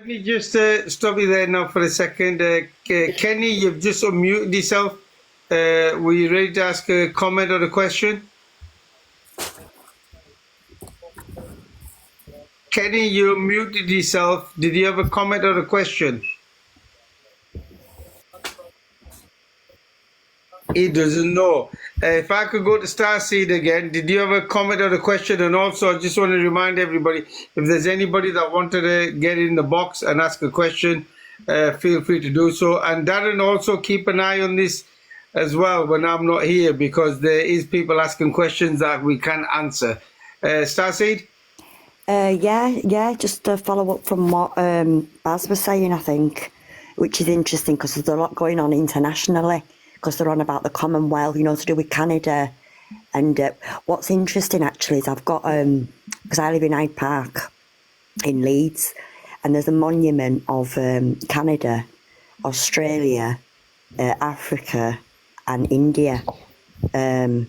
Let me just stop you there now for a second. Kenny, you've just unmuted yourself. Were you ready to ask a comment or a question? Kenny, you muted yourself. Did you have a comment or a question? He doesn't know. If I could go to Starseed again, did you have a comment or a question? And also, I just want to remind everybody, if there's anybody that wanted to get in the box and ask a question, feel free to do so. And Darren, also keep an eye on this as well when I'm not here, because there is people asking questions that we can't answer. Starseed? Yeah, just to follow up from what Baz was saying, I think, which is interesting because there's a lot going on internationally, because they're on about the Commonwealth, to do with Canada. And what's interesting actually is I've got, because I live in Hyde Park in Leeds, and there's a monument of Canada, Australia, Africa and India. And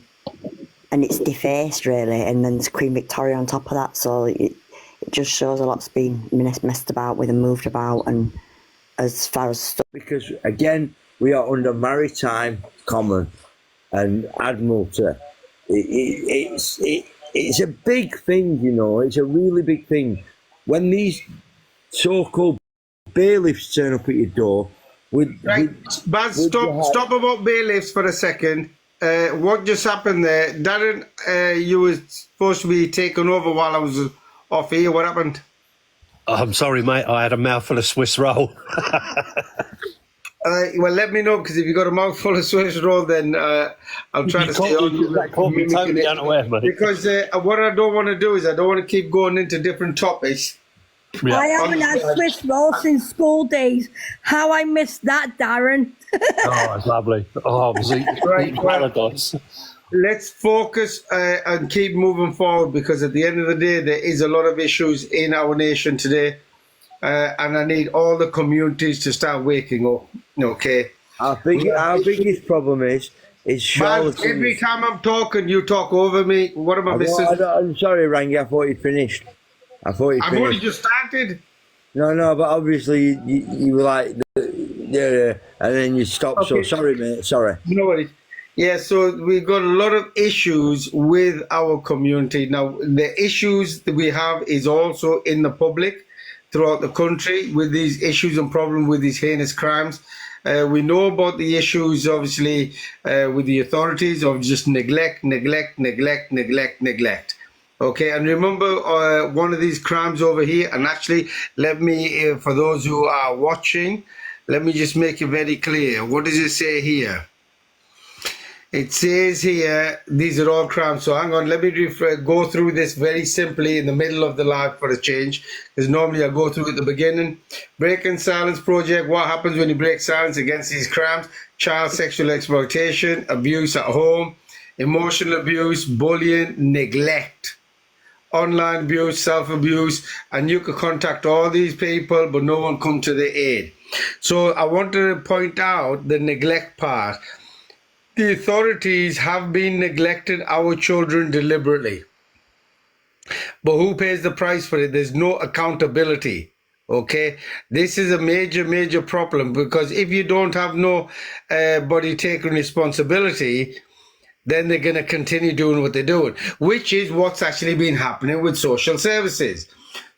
it's defaced really, and then there's Queen Victoria on top of that, so it just shows a lot's been messed about with and moved about, and as far as stuff. Because again, we are under maritime common and admiralty. It's a big thing, it's a really big thing. When these so-called bailiffs turn up at your door Baz, stop about bailiffs for a second. What just happened there? Darren, you were supposed to be taken over while I was off here. What happened? I'm sorry, mate. I had a mouthful of Swiss roll. Well, let me know, because if you got a mouthful of Swiss roll, then I'll try to stay on. That caught me totally unaware, mate. Because what I don't want to do is I don't want to keep going into different topics. Yeah. I haven't had Swiss roll since school days. How I missed that, Darren. Oh, it's lovely. Oh, it was eating paradise. Let's focus and keep moving forward, because at the end of the day, there is a lot of issues in our nation today. And I need all the communities to start waking up. Okay. Our biggest problem is Charlotte. Every time I'm talking, you talk over me. What am I missing? I'm sorry, Rangi. I thought you'd finished. I've only just started. No, but obviously you were like, yeah, and then you stopped. Okay. So sorry, mate. Sorry. No worries. Yeah, so we've got a lot of issues with our community. Now, the issues that we have is also in the public throughout the country with these issues and problems with these heinous crimes. We know about the issues, obviously, with the authorities of just neglect. Okay, and remember one of these crimes over here, and actually, let me, for those who are watching, let me just make it very clear. What does it say here? It says here, these are all crimes. So hang on, let me go through this very simply in the middle of the live for a change, because normally I go through at the beginning. Breaking silence project, what happens when you break silence against these crimes? Child sexual exploitation, abuse at home, emotional abuse, bullying, neglect, online abuse, self-abuse, and you can contact all these people, but no one come to their aid. So I wanted to point out the neglect part. The authorities have been neglecting our children deliberately. But who pays the price for it? There's no accountability. Okay, this is a major problem, because if you don't have nobody taking responsibility, then they're going to continue doing what they're doing, which is what's actually been happening with social services.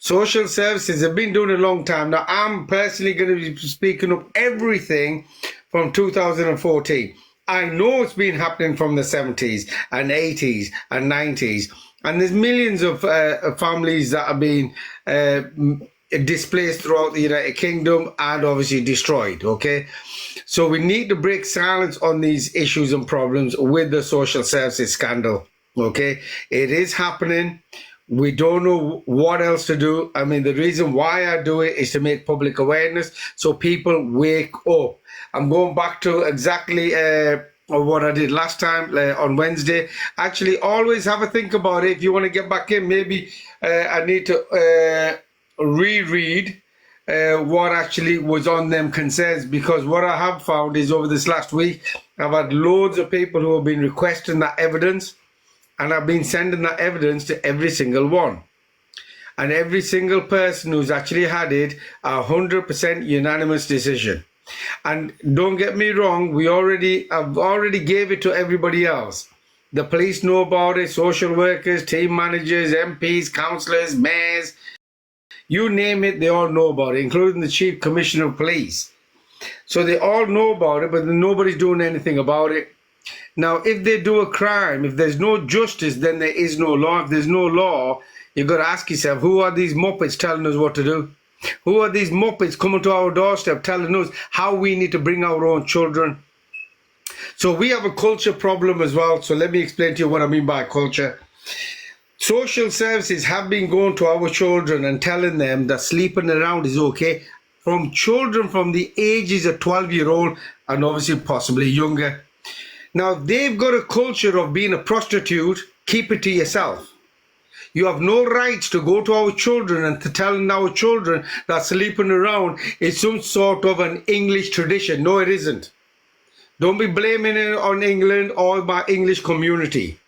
Social services have been doing a long time. Now, I'm personally going to be speaking up everything from 2014. I know it's been happening from the 70s and 80s and 90s. And there's millions of families that are being displaced throughout the United Kingdom and obviously destroyed, okay? So we need to break silence on these issues and problems with the social services scandal, okay? It is happening. We don't know what else to do. I mean, the reason why I do it is to make public awareness so people wake up. I'm going back to exactly what I did last time on Wednesday. Actually, always have a think about it. If you want to get back in, maybe I need to reread what actually was on them concerns, because what I have found is over this last week, I've had loads of people who have been requesting that evidence, and I've been sending that evidence to every single one. And every single person who's actually had it, 100% unanimous decision. And don't get me wrong, I've already gave it to everybody else. The police know about it, social workers, team managers, MPs, councillors, mayors, you name it, they all know about it, including the Chief Commissioner of Police. So they all know about it, but nobody's doing anything about it. Now, if they do a crime, if there's no justice, then there is no law. If there's no law, you've got to ask yourself, who are these Muppets telling us what to do? Who are these Muppets coming to our doorstep telling us how we need to bring our own children? So we have a culture problem as well. So let me explain to you what I mean by culture. Social services have been going to our children and telling them that sleeping around is okay. From children from the ages of 12-year-old and obviously possibly younger. Now, they've got a culture of being a prostitute, keep it to yourself. You have no rights to go to our children and to tell our children that sleeping around is some sort of an English tradition. No, it isn't. Don't be blaming it on England or my English community.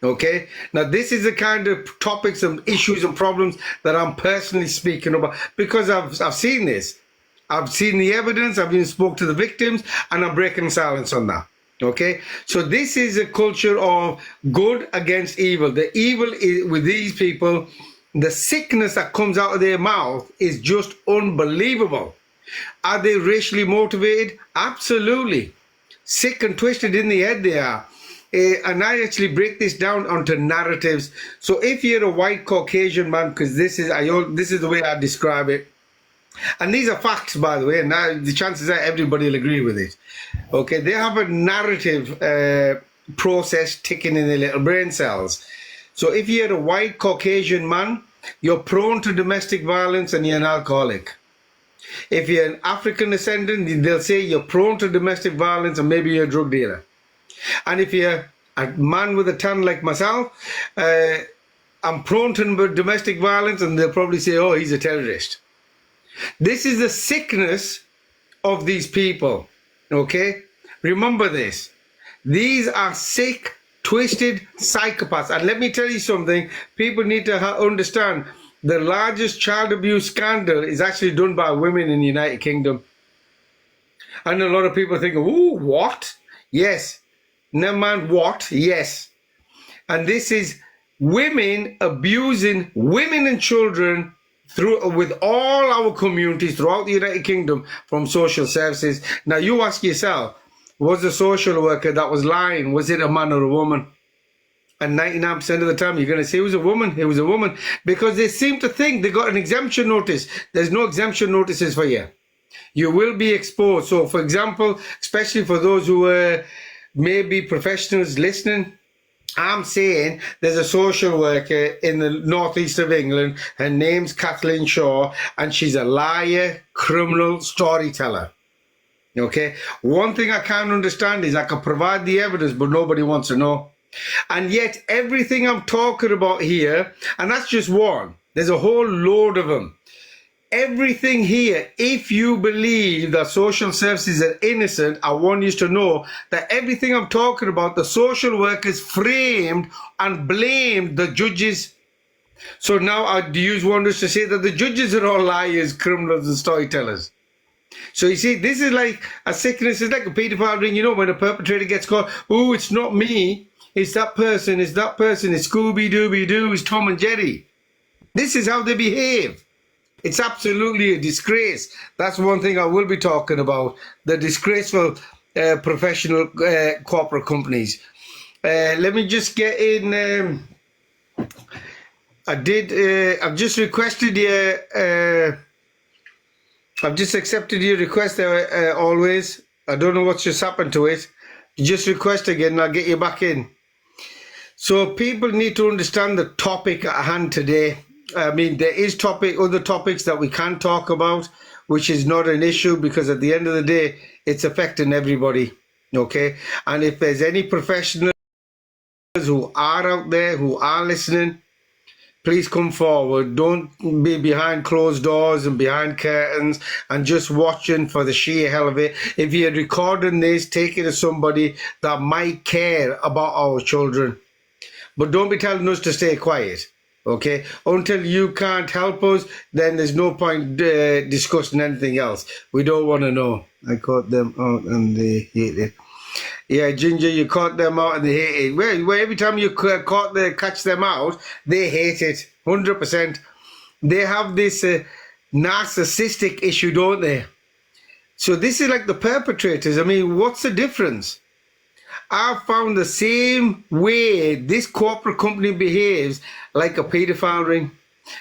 Okay? Now, this is the kind of topics and issues and problems that I'm personally speaking about because I've seen this. I've seen the evidence, I've even spoke to the victims, and I'm breaking silence on that. Okay, so this is a culture of good against evil. The evil is with these people, the sickness that comes out of their mouth is just unbelievable. Are they racially motivated? Absolutely. Sick and twisted in the head they are. And I actually break this down onto narratives. So if you're a white Caucasian man, because this is the way I describe it, and these are facts, by the way, and now the chances are everybody will agree with it. Okay, they have a narrative process ticking in their little brain cells. So if you're a white Caucasian man, you're prone to domestic violence and you're an alcoholic. If you're an African descendant, they'll say you're prone to domestic violence and maybe you're a drug dealer. And if you're a man with a tan like myself, I'm prone to domestic violence and they'll probably say, oh, he's a terrorist. This is the sickness of these people, okay? Remember this. These are sick, twisted psychopaths. And let me tell you something, people need to understand the largest child abuse scandal is actually done by women in the United Kingdom. And a lot of people think, ooh, what? Yes. Never mind what, yes. And this is women abusing women and children with all our communities throughout the United Kingdom from social services. Now you ask yourself, was the social worker that was lying, was it a man or a woman? And 99% of the time you're going to say it was a woman, it was a woman, because they seem to think they got an exemption notice. There's no exemption notices for you. You will be exposed. So for example, especially for those who may be professionals listening, I'm saying there's a social worker in the northeast of England. Her name's Kathleen Shaw, and she's a liar, criminal, storyteller. Okay? One thing I can't understand is I can provide the evidence, but nobody wants to know. And yet everything I'm talking about here, and that's just one, there's a whole load of them. Everything here, if you believe that social services are innocent, I want you to know that everything I'm talking about, the social workers framed and blamed the judges. So now I use wonders to say that the judges are all liars, criminals and storytellers. So you see, this is like a sickness, it's like a paedophile ring, you know, when a perpetrator gets caught, oh, it's not me, it's that person, it's Scooby-Dooby-Doo, it's Tom and Jerry. This is how they behave. It's absolutely a disgrace. That's one thing I will be talking about, the disgraceful professional corporate companies. Let me just get in. I've just requested you. I've just accepted your request always. I don't know what's just happened to it. Just request again and I'll get you back in. So people need to understand the topic at hand today. I mean, there is other topics that we can talk about, which is not an issue because at the end of the day, it's affecting everybody, okay? And if there's any professionals who are out there, who are listening, please come forward. Don't be behind closed doors and behind curtains and just watching for the sheer hell of it. If you're recording this, take it to somebody that might care about our children. But don't be telling us to stay quiet. Okay, until you can't help us, then there's no point discussing anything else. We don't want to know. I caught them out and they hate it. Yeah, Ginger, you caught them out and they hate it. Well, every time you catch them out, they hate it. 100%. They have this narcissistic issue, don't they? So this is like the perpetrators. I mean, what's the difference? I found the same way this corporate company behaves like a paedophile ring,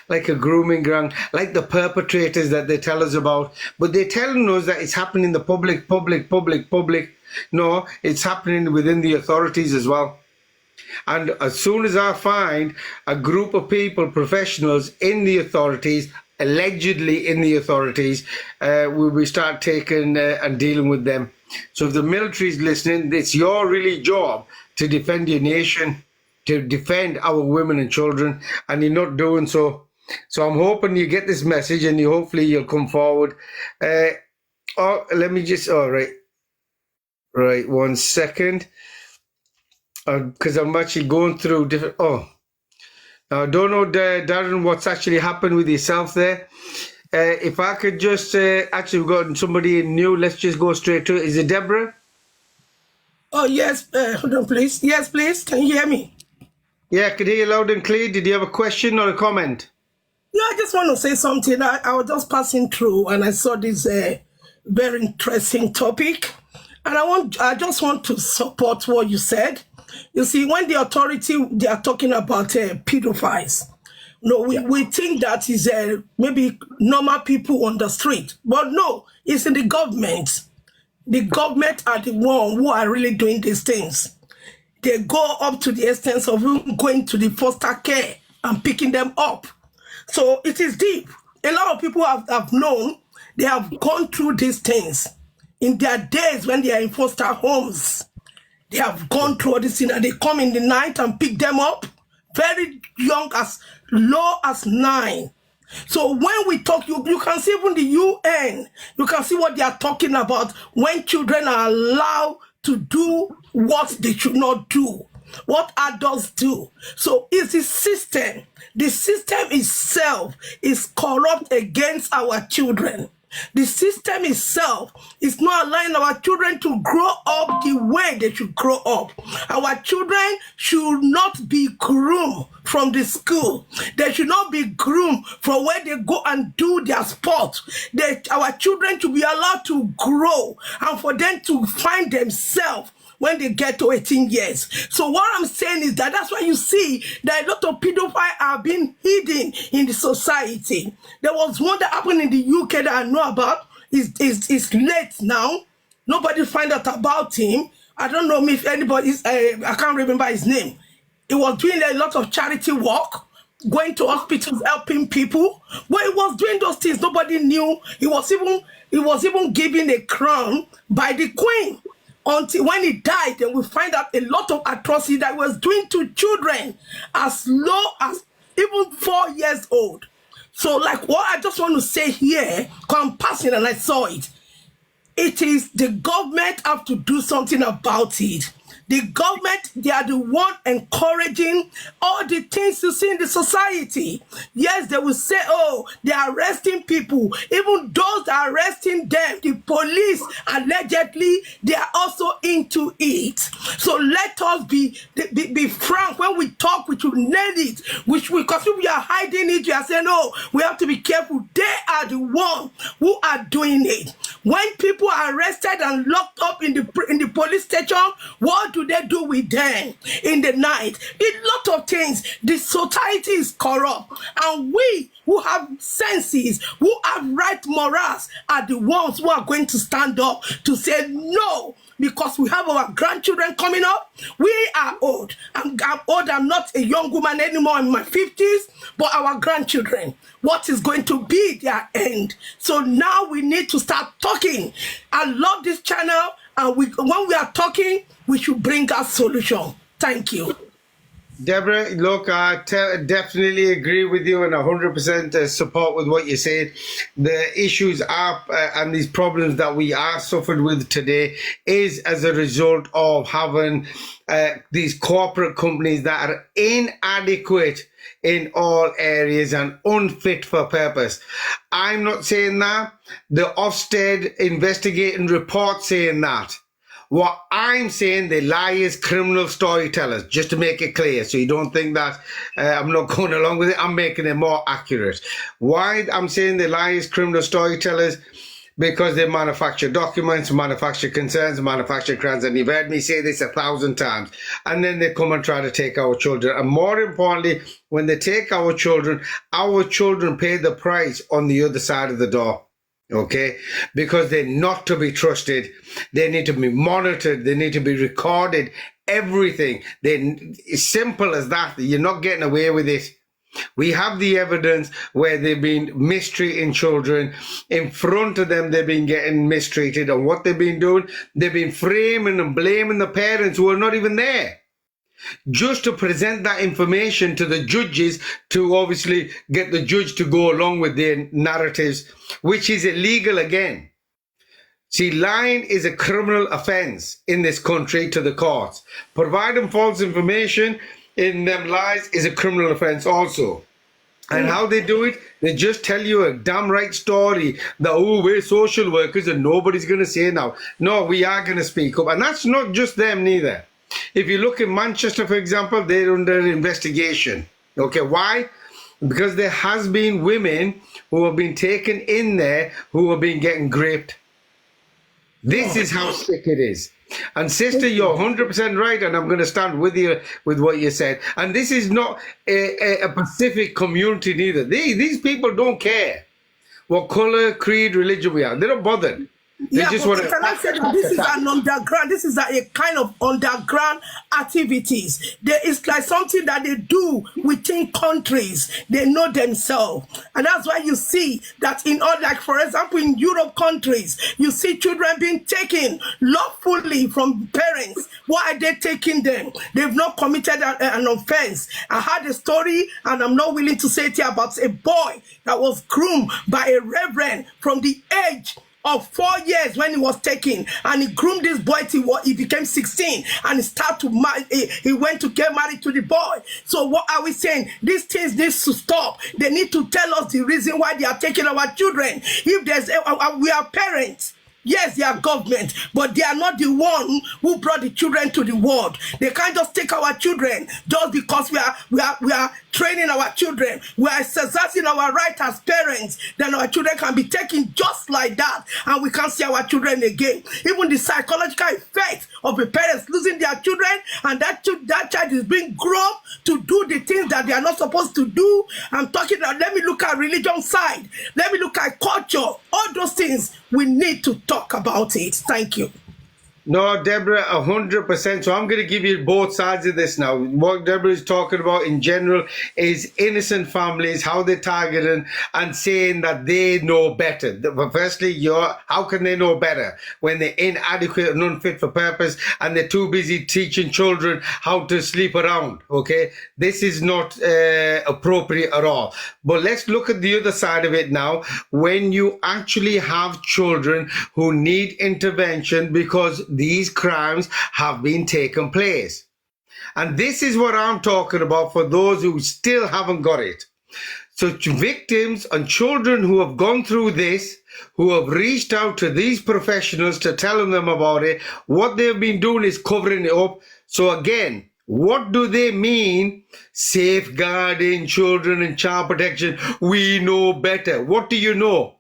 like a grooming ground, like the perpetrators that they tell us about. But they're telling us that it's happening in the public. No, it's happening within the authorities as well. And as soon as I find a group of people, professionals in the authorities, allegedly in the authorities, we start taking and dealing with them. So if the military is listening, it's your really job to defend your nation, to defend our women and children, and you're not doing so. So I'm hoping you get this message and hopefully you'll come forward. Let me just, all right. Right, 1 second. Because I'm actually going through different, now I don't know, Darren, what's actually happened with yourself there. If I could just, actually we've got somebody new, let's just go straight to it. Is it Deborah? Oh, yes, hold on, please. Yes, please. Can you hear me? Yeah, I could hear you loud and clear. Did you have a question or a comment? Yeah, I just want to say something. I was just passing through and I saw this very interesting topic. And I just want to support what you said. You see, when the authority, they are talking about pedophiles, no, we think that is maybe normal people on the street. But no, it's in the government. The government are the one who are really doing these things. They go up to the extent of going to the foster care and picking them up. So it is deep. A lot of people have known, they have gone through these things. In their days when they are in foster homes, they have gone through this thing and they come in the night and pick them up, very young, as low as 9. So when we talk, you can see even the UN, you can see what they are talking about when children are allowed to do what they should not do, what adults do. So it's the system. The system itself is corrupt against our children. The system itself is not allowing our children to grow up the way they should grow up. Our children should not be groomed from the school. They should not be groomed from where they go and do their sport. Our children should be allowed to grow and for them to find themselves when they get to 18 years. So what I'm saying is that's why you see that a lot of pedophiles are being hidden in the society. There was one that happened in the UK that I know about. It's late now. Nobody find out about him. I don't know if anybody's, I can't remember his name. He was doing a lot of charity work, going to hospitals, helping people. When he was doing those things, nobody knew. He was even given a crown by the Queen. Until when he died, then we find out a lot of atrocity that he was doing to children as low as even 4 years old. So like what I just want to say here, because I'm passing and I saw it, it is the government have to do something about it. The government, they are the one encouraging all the things you see in the society. Yes, they will say, oh, they are arresting people. Even those that are arresting them, the police, allegedly, they are also into it. So let us be frank. When we talk, we should nail it. Because if we are hiding it, we are saying, no, we have to be careful. They are the ones who are doing it. When people are arrested and locked up in the police station, what do they do with them in the night? A lot of things. The society is corrupt, and we who have senses, who have right morals, are the ones who are going to stand up to say no, because we have our grandchildren coming up. We are old. I'm old. I'm not a young woman anymore in my 50s, but our grandchildren, what is going to be their end? So now we need to start talking. I love this channel, and when we are talking, we should bring us solution. Thank you. Deborah, look, I definitely agree with you and 100% support with what you said. The issues are and these problems that we are suffered with today is as a result of having these corporate companies that are inadequate in all areas and unfit for purpose. I'm not saying that. The Ofsted investigating report saying that. What I'm saying, they lie as criminal storytellers, just to make it clear, so you don't think that I'm not going along with it. I'm making it more accurate. Why I'm saying they lie as criminal storytellers? Because they manufacture documents, manufacture concerns, manufacture crimes, and you've heard me say this 1,000 times. And then they come and try to take our children. And more importantly, when they take our children pay the price on the other side of the door. Okay, because they're not to be trusted. They need to be monitored. They need to be recorded. Everything. It's simple as that. You're not getting away with it. We have the evidence where they've been mistreating children. In front of them, they've been getting mistreated. And what they've been doing, they've been framing and blaming the parents who are not even there, just to present that information to the judges to obviously get the judge to go along with their narratives, which is illegal again. See, lying is a criminal offense in this country to the courts. Providing false information in them lies is a criminal offense also. And how they do it, they just tell you a damn right story that, oh, we're social workers and nobody's going to say now. No, we are going to speak up. And that's not just them neither. If you look at Manchester, for example, they're under investigation. Okay, why? Because there has been women who have been taken in there who have been getting raped. This is how sick it is. And sister, you're 100% right, and I'm going to stand with you with what you said. And this is not a Pacific community neither. These people don't care what color, creed, religion we are. They're not bothered. They Yeah, just but want to can I say that this is an underground, this is a kind of underground activities. There is like something that they do within countries. They know themselves. And that's why you see that in all, like for example, in Europe countries, you see children being taken lawfully from parents. Why are they taking them? They've not committed an offense. I had a story, and I'm not willing to say it here, about a boy that was groomed by a reverend from the age of 4 years when he was taken, and he groomed this boy till he became 16, and he started to marry. He went to get married to the boy. So what are we saying? These things need to stop. They need to tell us the reason why they are taking our children. If there's we are parents. Yes, they are government, but they are not the one who brought the children to the world. They can't just take our children just because we are training our children. We are exercising our right as parents. Then our children can be taken just like that, and we can't see our children again. Even the psychological effect of the parents losing their children, and that child is being grown to do the things that they are not supposed to do. I'm talking about, let me look at religion side. Let me look at culture. All those things, we need to talk about it. Thank you. No, Deborah, 100%. So I'm going to give you both sides of this now. What Deborah is talking about in general is innocent families, how they're targeting and saying that they know better. But firstly, how can they know better when they're inadequate and unfit for purpose and they're too busy teaching children how to sleep around? Okay, this is not appropriate at all. But let's look at the other side of it now. When you actually have children who need intervention because these crimes have been taking place. And this is what I'm talking about for those who still haven't got it. So victims and children who have gone through this, who have reached out to these professionals to tell them about it, what they've been doing is covering it up. So again, what do they mean? Safeguarding children and child protection. We know better. What do you know?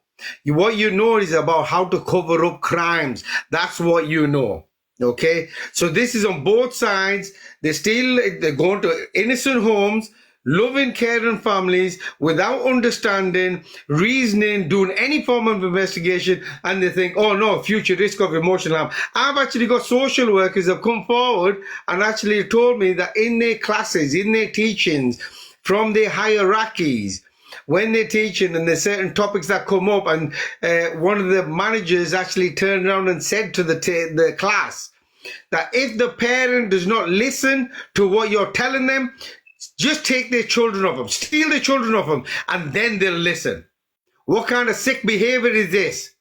What you know is about how to cover up crimes. That's what you know. Okay? So this is on both sides. They're going to innocent homes, loving, caring families without understanding, reasoning, doing any form of investigation, and they think, oh no, future risk of emotional harm. I've actually got social workers that have come forward and actually told me that in their classes, in their teachings, from their hierarchies, when they're teaching and there's certain topics that come up, and one of the managers actually turned around and said to the class that if the parent does not listen to what you're telling them, just take their children off them, steal their children off them, and then they'll listen. What kind of sick behavior is this?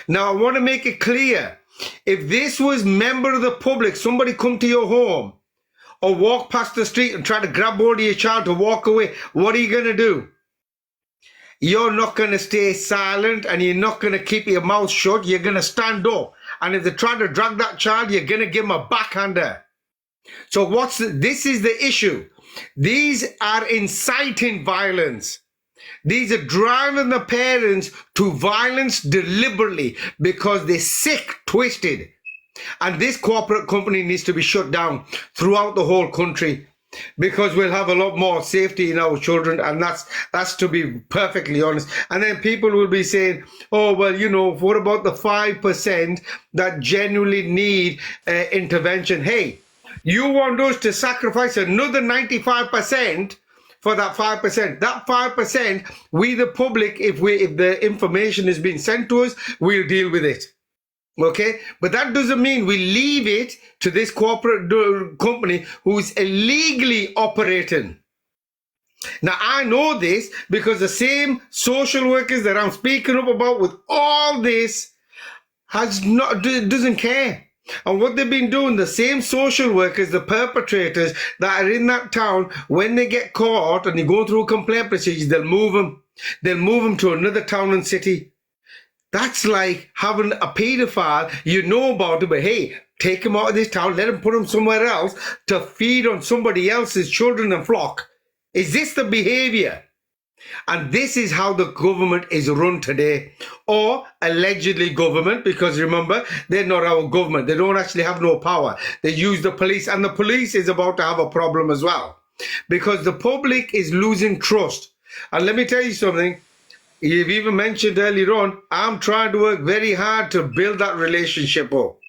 Now, I want to make it clear. If this was member of the public, somebody come to your home or walk past the street and try to grab hold of your child to walk away, what are you going to do? You're not going to stay silent and you're not going to keep your mouth shut. You're going to stand up. And if they try to drag that child, you're going to give them a backhander. So this is the issue. These are inciting violence. These are driving the parents to violence deliberately because they're sick, twisted. And this corporate company needs to be shut down throughout the whole country because we'll have a lot more safety in our children. And that's to be perfectly honest. And then people will be saying, oh, well, you know, what about the 5% that genuinely need intervention? Hey, you want us to sacrifice another 95% for that 5%. That 5%, we the public, if the information is being sent to us, we'll deal with it. Okay? But that doesn't mean we leave it to this corporate company who's illegally operating. Now, I know this because the same social workers that I'm speaking up about with all this doesn't care. And what they've been doing, the same social workers, the perpetrators that are in that town, when they get caught and they go through complaint procedures, they'll move them. They'll move them to another town and city. That's like having a paedophile, you know about it, but hey, take him out of this town, let him put him somewhere else to feed on somebody else's children and flock. Is this the behavior? And this is how the government is run today, or allegedly government, because remember, they're not our government. They don't actually have no power. They use the police, and the police is about to have a problem as well because the public is losing trust. And let me tell you something. You've even mentioned earlier on, I'm trying to work very hard to build that relationship up.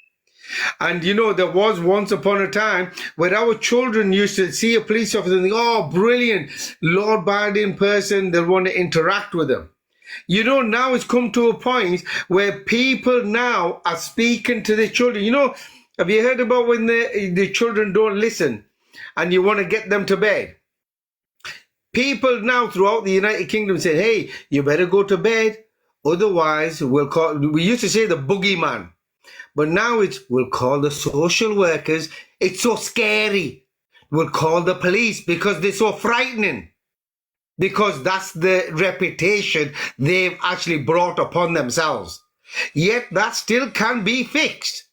And you know, there was once upon a time where our children used to see a police officer and think, oh, brilliant, law-abiding person, they'll want to interact with them. You know, now it's come to a point where people now are speaking to their children. You know, have you heard about when the children don't listen and you want to get them to bed? People now throughout the United Kingdom say, hey, you better go to bed, otherwise we used to say the boogeyman. But now we'll call the social workers. It's so scary. We'll call the police because they're so frightening. Because that's the reputation they've actually brought upon themselves. Yet that still can be fixed.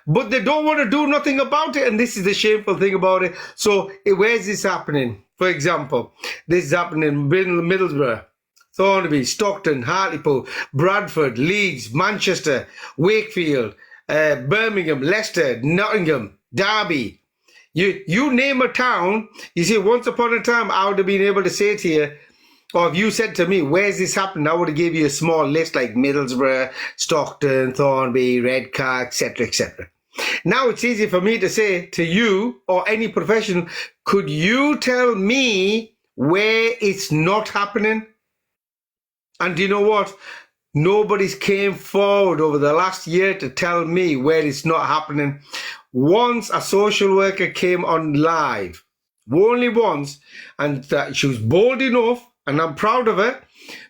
But they don't want to do nothing about it. And this is the shameful thing about it. So where's this happening? For example, this is happening in Middlesbrough, Thornaby, Stockton, Hartlepool, Bradford, Leeds, Manchester, Wakefield, Birmingham, Leicester, Nottingham, Derby. You name a town, you see, once upon a time, I would have been able to say to you, or if you said to me, where's this happening? I would have given you a small list like Middlesbrough, Stockton, Thornby, Redcar, etc., etc. Now it's easy for me to say to you or any professional, could you tell me where it's not happening? And do you know what? Nobody's came forward over the last year to tell me where it's not happening. Once a social worker came on live, only once, and she was bold enough, and I'm proud of her,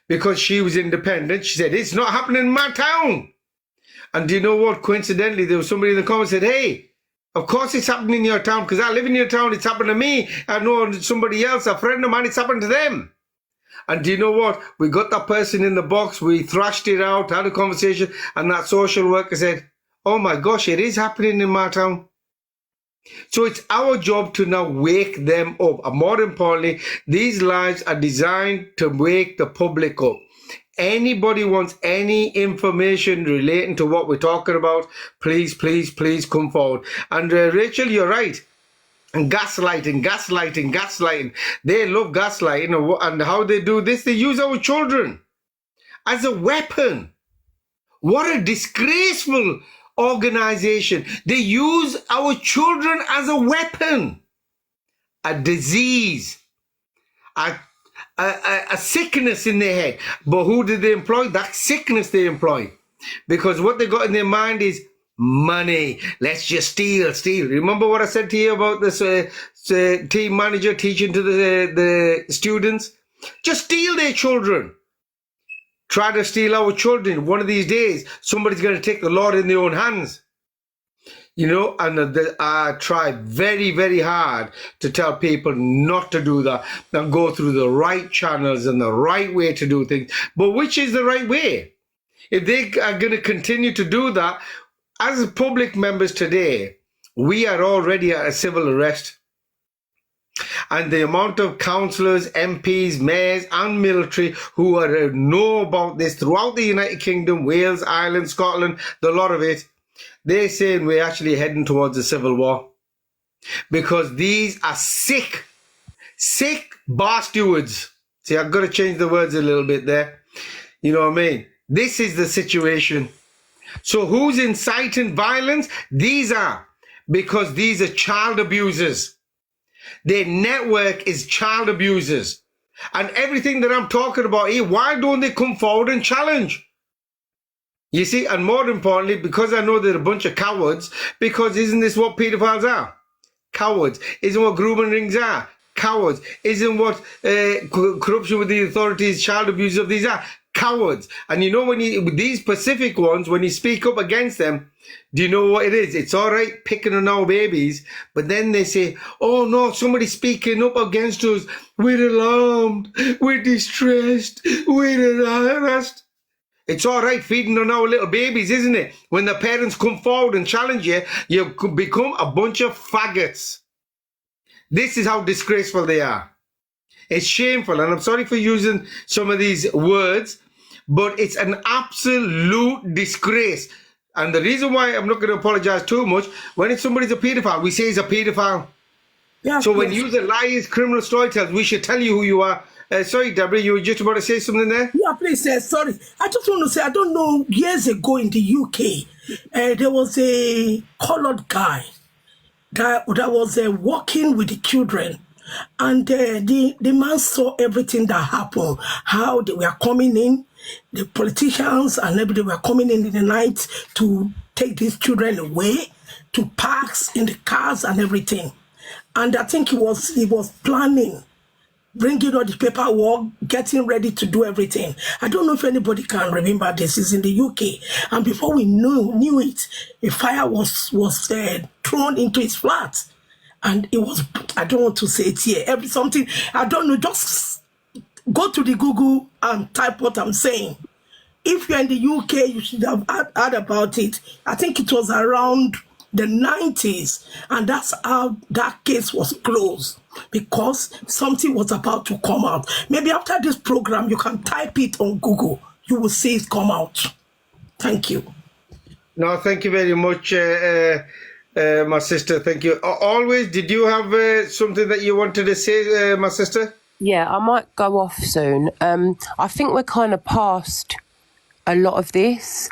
because she was independent. She said, it's not happening in my town. And do you know what? Coincidentally, there was somebody in the comments said, hey, of course it's happening in your town, because I live in your town, it's happened to me. I know somebody else, a friend of mine, it's happened to them. And do you know what? We got that person in the box, we thrashed it out, had a conversation, and that social worker said, oh my gosh, it is happening in my town. So it's our job to now wake them up. And more importantly, these lives are designed to wake the public up. Anybody wants any information relating to what we're talking about, please, please, please come forward. And Rachel, you're right. And gaslighting. They love gaslighting. And how they do this, they use our children as a weapon. What a disgraceful organization. They use our children as a weapon. A disease. A sickness in their head. But who did they employ? That sickness they employ. Because what they got in their mind is money. Let's just steal. Remember what I said to you about this team manager teaching to the students? Just steal their children. Try to steal our children. One of these days, somebody's going to take the law in their own hands. You know, and I try very, very hard to tell people not to do that and go through the right channels and the right way to do things. But which is the right way? If they are going to continue to do that, as public members today, we are already at a civil arrest. And the amount of councillors, MPs, mayors and military who are know about this throughout the United Kingdom, Wales, Ireland, Scotland, the lot of it, they're saying we're actually heading towards a civil war. Because these are sick bar stewards. See, I've got to change the words a little bit there. You know what I mean? This is the situation. So who's inciting violence? These are. Because these are child abusers. Their network is child abusers. And everything that I'm talking about here, why don't they come forward and challenge? You see, and more importantly, because I know they're a bunch of cowards, because isn't this what pedophiles are? Cowards. Isn't what grooming rings are? Cowards. Isn't what corruption with the authorities, child abuse of these are? Cowards. And you know, when you, these specific ones, when you speak up against them, do you know what it is? It's all right picking on our babies, but then they say, oh no, somebody's speaking up against us. We're alarmed, we're distressed, we're harassed. It's all right feeding on our little babies, isn't it? When the parents come forward and challenge you, you could become a bunch of faggots. This is how disgraceful they are. It's shameful, and I'm sorry for using some of these words, but it's an absolute disgrace. And the reason why I'm not going to apologize too much, when somebody's a paedophile, we say he's a paedophile. Yeah, so when you use the lies, criminal storytellers, we should tell you who you are. Sorry, Deborah, you were just about to say something there? Yeah, please, sorry. I just want to say, I don't know, years ago in the UK, there was a colored guy that was working with the children. And the man saw everything that happened, how they were coming in, the politicians and everybody were coming in the night to take these children away, to parks in the cars and everything. And I think he was planning, bringing all the paperwork, getting ready to do everything. I don't know if anybody can remember this. It's in the UK. And before we knew it, a fire was thrown into his flat. And it was, I don't want to say it here, something, I don't know, just go to the Google and type what I'm saying. If you're in the UK, you should have heard about it. I think it was around the 90s, and that's how that case was closed, because something was about to come out. Maybe after this program, you can type it on Google. You will see it come out. Thank you. No, thank you very much, my sister. Thank you. Always, did you have something that you wanted to say, my sister? Yeah, I might go off soon. I think we're kind of past a lot of this.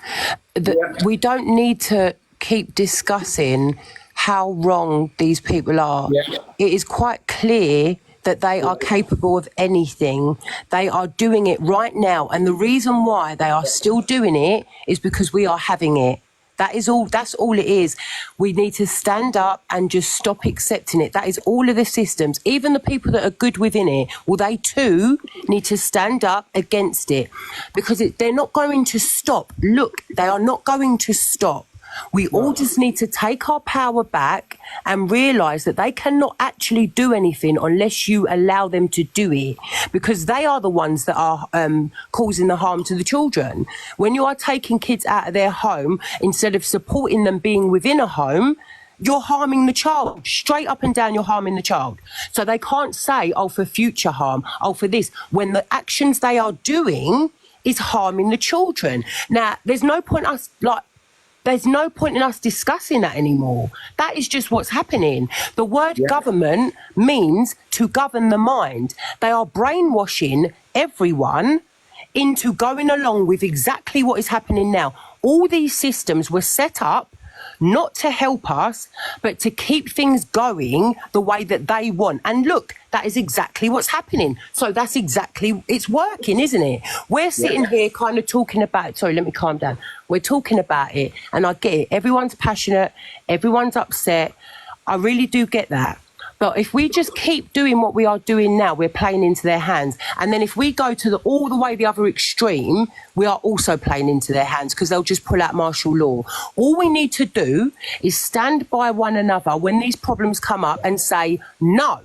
We don't need to keep discussing how wrong these people are. Yeah. It is quite clear that they are capable of anything. They are doing it right now. And the reason why they are still doing it is because we are having it. That is all. That's all it is. We need to stand up and just stop accepting it. That is all of the systems, even the people that are good within it. Well, they too need to stand up against it, because they're not going to stop. Look, they are not going to stop. We all just need to take our power back and realise that they cannot actually do anything unless you allow them to do it, because they are the ones that are causing the harm to the children. When you are taking kids out of their home, instead of supporting them being within a home, you're harming the child. Straight up and down, you're harming the child. So they can't say, oh, for future harm, oh, for this, when the actions they are doing is harming the children. Now, there's no point in us discussing that anymore. That is just what's happening. The word government means to govern the mind. They are brainwashing everyone into going along with exactly what is happening now. All these systems were set up not to help us, but to keep things going the way that they want. And look, that is exactly what's happening. So that's exactly, it's working, isn't it? We're sitting here kind of talking about, sorry, let me calm down. We're talking about it, and I get it. Everyone's passionate, everyone's upset. I really do get that. But if we just keep doing what we are doing now, we're playing into their hands. And then if we go to all the way the other extreme, we are also playing into their hands, because they'll just pull out martial law. All we need to do is stand by one another when these problems come up and say no.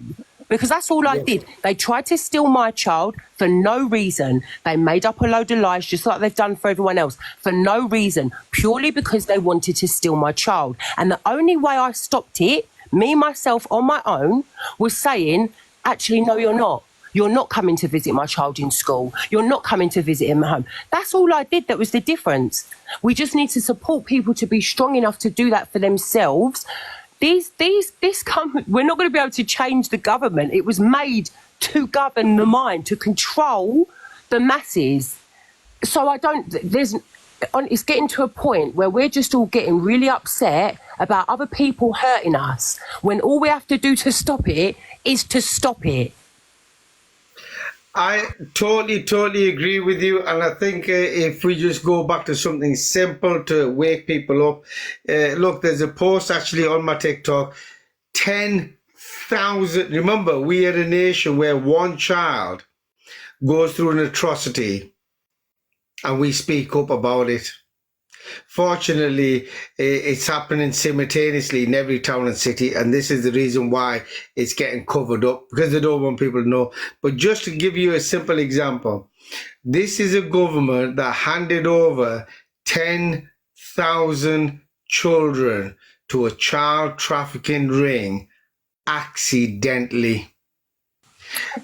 Because that's all I did. They tried to steal my child for no reason. They made up a load of lies, just like they've done for everyone else, for no reason, purely because they wanted to steal my child. And the only way I stopped it, me, myself, on my own, was saying, actually, no, you're not. You're not coming to visit my child in school. You're not coming to visit him at home. That's all I did. That was the difference. We just need to support people to be strong enough to do that for themselves. We're not going to be able to change the government. It was made to govern the mind, to control the masses. So it's getting to a point where we're just all getting really upset about other people hurting us, when all we have to do to stop it is to stop it. I totally agree with you, and I think if we just go back to something simple to wake people up. Look, there's a post actually on my TikTok, 10,000. Remember, we are a nation where one child goes through an atrocity and we speak up about it. Fortunately, it's happening simultaneously in every town and city, and this is the reason why it's getting covered up, because they don't want people to know. But just to give you a simple example, this is a government that handed over 10,000 children to a child trafficking ring accidentally.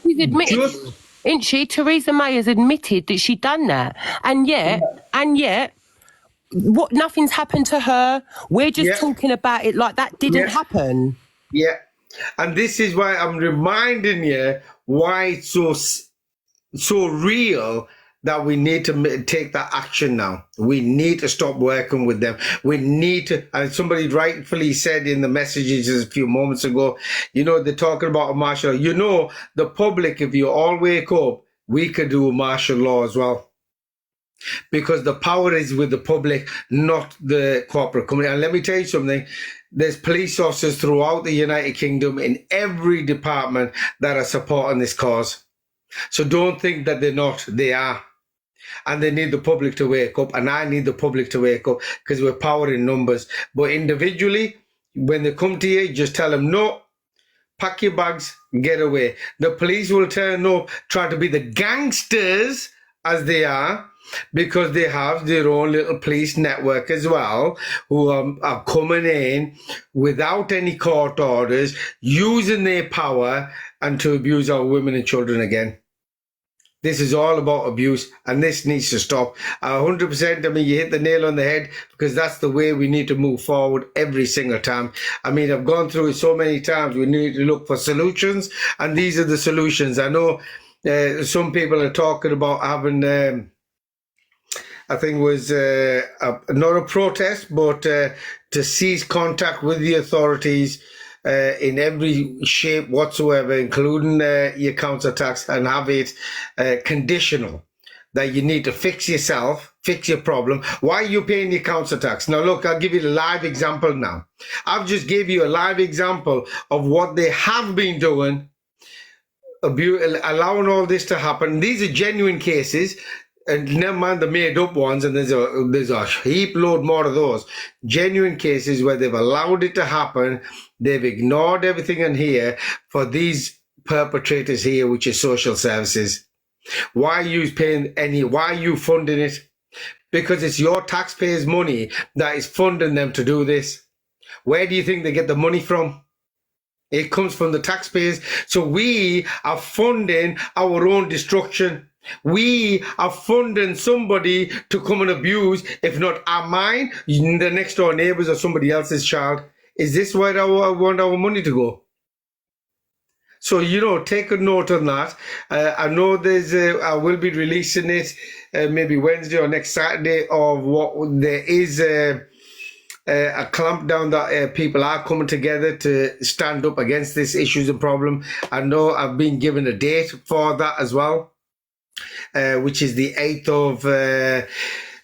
She's admitted, isn't she? Theresa May has admitted that she'd done that, and yet, what? Nothing's happened to her. We're just talking about it like that didn't happen. Yeah, and this is why I'm reminding you why it's so real, that we need to take that action now. We need to stop working with them. We need to, and somebody rightfully said in the messages a few moments ago, they're talking about a martial law. The public, if you all wake up, we could do a martial law as well. Because the power is with the public, not the corporate company. And let me tell you something, there's police officers throughout the United Kingdom in every department that are supporting this cause. So don't think that they're not, they are. And they need the public to wake up, and I need the public to wake up, because we're power in numbers. But individually, when they come to you, just tell them, no, pack your bags, get away. The police will turn up, try to be the gangsters as they are, because they have their own little police network as well, who are coming in without any court orders, using their power and to abuse our women and children again. This is all about abuse, and this needs to stop. 100%, you hit the nail on the head, because that's the way we need to move forward every single time. I've gone through it so many times. We need to look for solutions, and these are the solutions. I know some people are talking about having... I think it was not a protest, but to cease contact with the authorities in every shape whatsoever, including your council tax, and have it conditional, that you need to fix yourself, fix your problem. Why are you paying your council tax? Now, look, I'll give you a live example now. I've just gave you a live example of what they have been doing, allowing all this to happen. These are genuine cases. And never mind the made-up ones, and there's a heap load more of those. Genuine cases where they've allowed it to happen. They've ignored everything in here for these perpetrators here, which is social services. Why are you why are you funding it? Because it's your taxpayers' money that is funding them to do this. Where do you think they get the money from? It comes from the taxpayers. So we are funding our own destruction. We are funding somebody to come and abuse, if not mine, the next door neighbors or somebody else's child. Is this where I want our money to go? So, take a note on that. I know I will be releasing it maybe Wednesday or next Saturday, of what there is a clampdown that people are coming together to stand up against this issues and problem. I know I've been given a date for that as well, which is the 8th of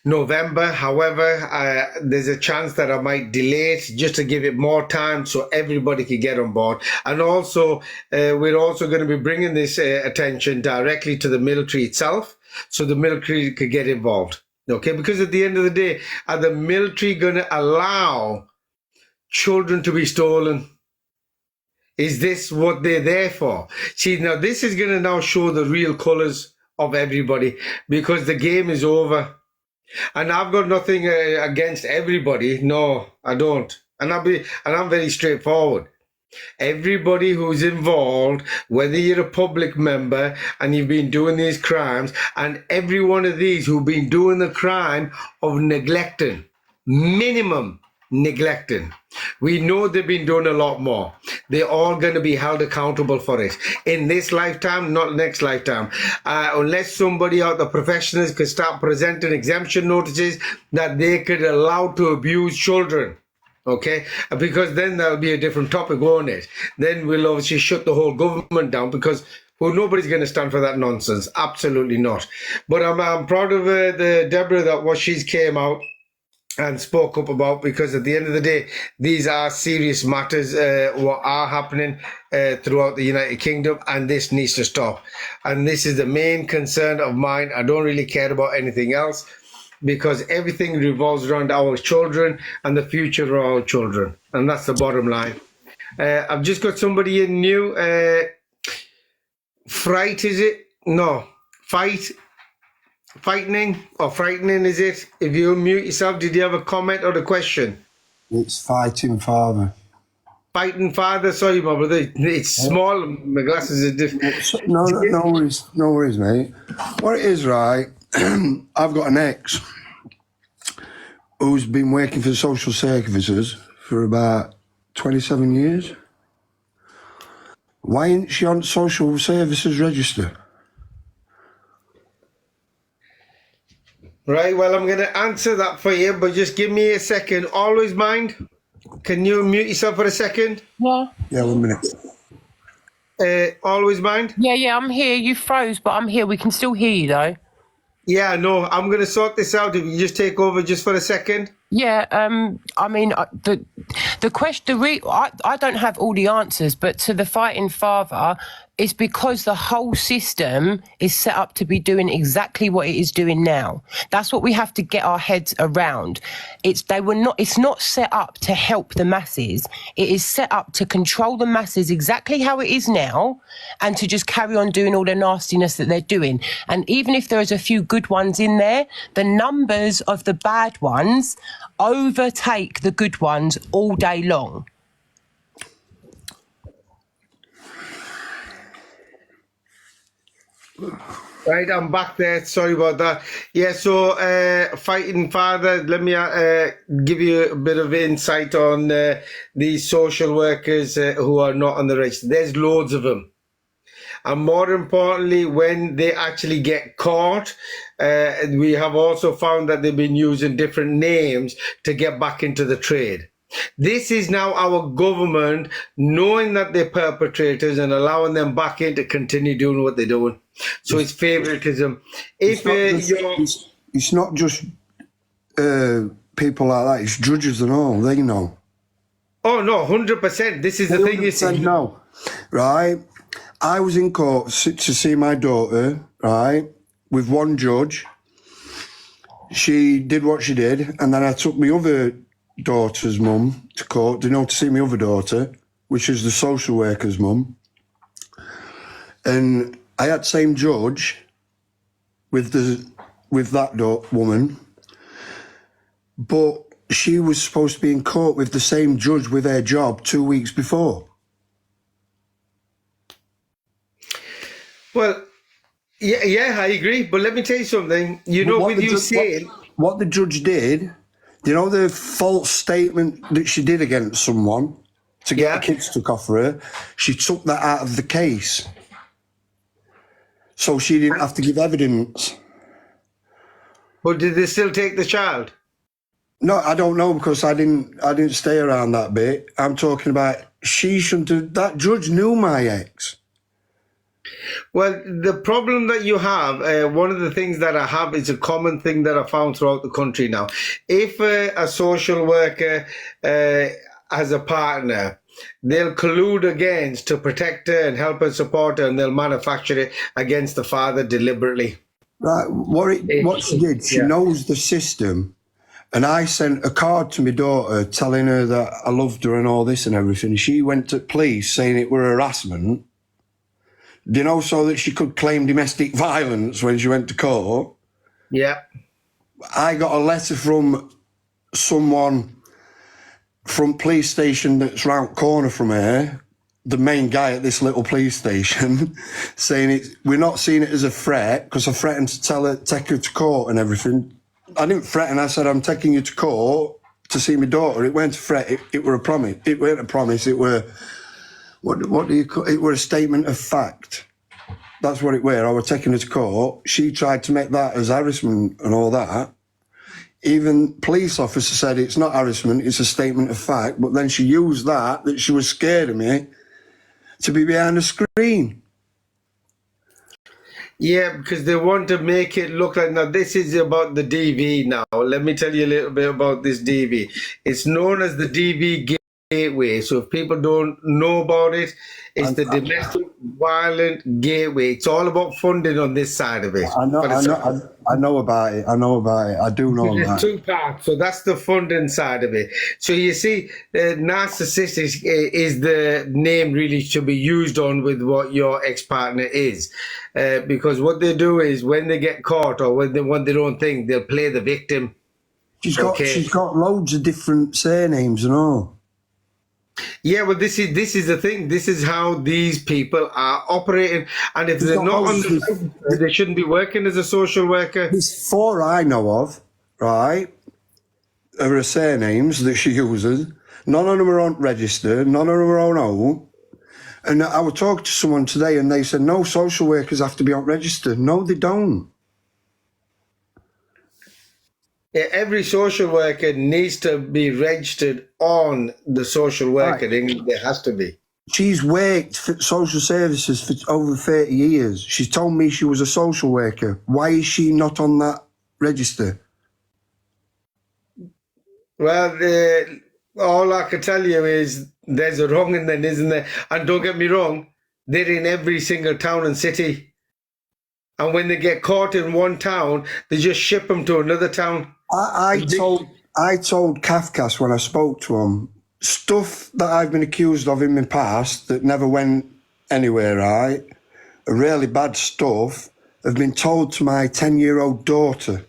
November. However, there's a chance that I might delay it just to give it more time so everybody can get on board. And also, we're also going to be bringing this attention directly to the military itself, so the military could get involved. Okay, because at the end of the day, are the military going to allow children to be stolen? Is this what they're there for? See, now this is going to now show the real colors of everybody, because the game is over. And I've got nothing against everybody. No, I don't. And I'm very straightforward. Everybody who's involved, whether you're a public member and you've been doing these crimes, and every one of these who've been doing the crime of neglecting, minimum neglecting. We know they've been doing a lot more. They're all going to be held accountable for it in this lifetime, not next lifetime, unless somebody out the professionals could start presenting exemption notices that they could allow to abuse children. Okay, because then that'll be a different topic, won't it? Then we'll obviously shut the whole government down, because well, nobody's going to stand for that nonsense. Absolutely not. But I'm proud of the Deborah that what she's came out and spoke up about, because at the end of the day, these are serious matters what are happening throughout the United Kingdom, and this needs to stop. And this is the main concern of mine. I don't really care about anything else, because everything revolves around our children and the future of our children, and that's the bottom line. I've just got somebody in new. Fright, is it? No, frightening or frightening, is it? If you unmute yourself, did you have a comment or a question? It's Fighting Father. Fighting Father, sorry, my brother. It's small. My glasses are different. No worries, mate. What it is, right? I've got an ex who's been working for social services for about 27 years. Why isn't she on social services register? Right, well, I'm going to answer that for you, but just give me a second. Always mind. Can you mute yourself for a second? Yeah. Yeah, 1 minute. Always mind. Yeah, I'm here. You froze, but I'm here. We can still hear you, though. Yeah, no, I'm going to sort this out. If you just take over just for a second. Yeah, I mean, the question, I don't have all the answers, but to the Fighting Father, it's because the whole system is set up to be doing exactly what it is doing now. That's what we have to get our heads around. It's not set up to help the masses. It is set up to control the masses exactly how it is now, and to just carry on doing all the nastiness that they're doing. And even if there's a few good ones in there, the numbers of the bad ones overtake the good ones all day long. Right, I'm back there. Sorry about that. Yeah, so Fighting Father, let me give you a bit of insight on these social workers who are not on the register. There's loads of them. And more importantly, when they actually get caught, we have also found that they've been using different names to get back into the trade. This is now our government knowing that they're perpetrators and allowing them back in to continue doing what they're doing. So it's favoritism. It's not just people like that. It's judges and all. They know. Oh no, 100%. This is the thing. You see, no, right? I was in court to see my daughter, right, with one judge. She did what she did, and then I took my other daughter's mum to court, to see my other daughter, which is the social worker's mum. And I had the same judge with that woman, but she was supposed to be in court with the same judge with her job 2 weeks before. well, yeah, I agree. But let me tell you something. What the judge did, the false statement that she did against someone to get the kids took off her, she took that out of the case. So she didn't have to give evidence. But did they still take the child? No, I don't know because I didn't stay around that bit. I'm talking about she shouldn't have, that judge knew my ex. Well, the problem that you have, one of the things that I have is a common thing that I found throughout the country now. If a social worker has a partner, they'll collude against to protect her and help her support her, and they'll manufacture it against the father deliberately. Right, what she did, she knows the system. And I sent a card to my daughter telling her that I loved her and all this and everything. She went to police saying it were harassment, you know, so that she could claim domestic violence when she went to court. Yeah. I got a letter from someone from police station that's round corner from her, the main guy at this little police station, saying we're not seeing it as a threat because I threatened to take her to court and everything. I didn't threaten. I said, I'm taking you to court to see my daughter. It weren't a threat. It were a promise. It weren't a promise. It were, what do you call it? It were a statement of fact. That's what it were. I was taking her to court. She tried to make that as harassment and all that. Even police officer said it's not harassment, it's a statement of fact. But then she used that she was scared of me to be behind the screen. Yeah, because they want to make it look like, now this is about the DV now. Let me tell you a little bit about this DV. It's known as the DV Gateway. So if people don't know about it, it's the Domestic Violent Gateway. It's all about funding on this side of it. I know about it. I do know There's that. two parts. So that's the funding side of it. So you see, narcissistic is the name really should be used on with what your ex-partner is. Because what they do is when they get caught or when they want their own thing, they'll play the victim. She's got loads of different surnames and all. Yeah, well, this is the thing. This is how these people are operating. And if they're not on the register, they shouldn't be working as a social worker. There's 4 I know of, right, of her surnames that she uses. None of them are on register. None of them are on own. And I was talking to someone today and they said, no, social workers have to be on register. No, they don't. Yeah, every social worker needs to be registered on the social worker. Right. There has to be. She's worked for social services for over 30 years. She told me she was a social worker. Why is she not on that register? Well, all I can tell you is there's a wrong in there, isn't there? And don't get me wrong, they're in every single town and city. And when they get caught in one town, they just ship them to another town. I told Kafkas when I spoke to him, stuff that I've been accused of in my past that never went anywhere, right? Really bad stuff, have been told to my 10-year-old daughter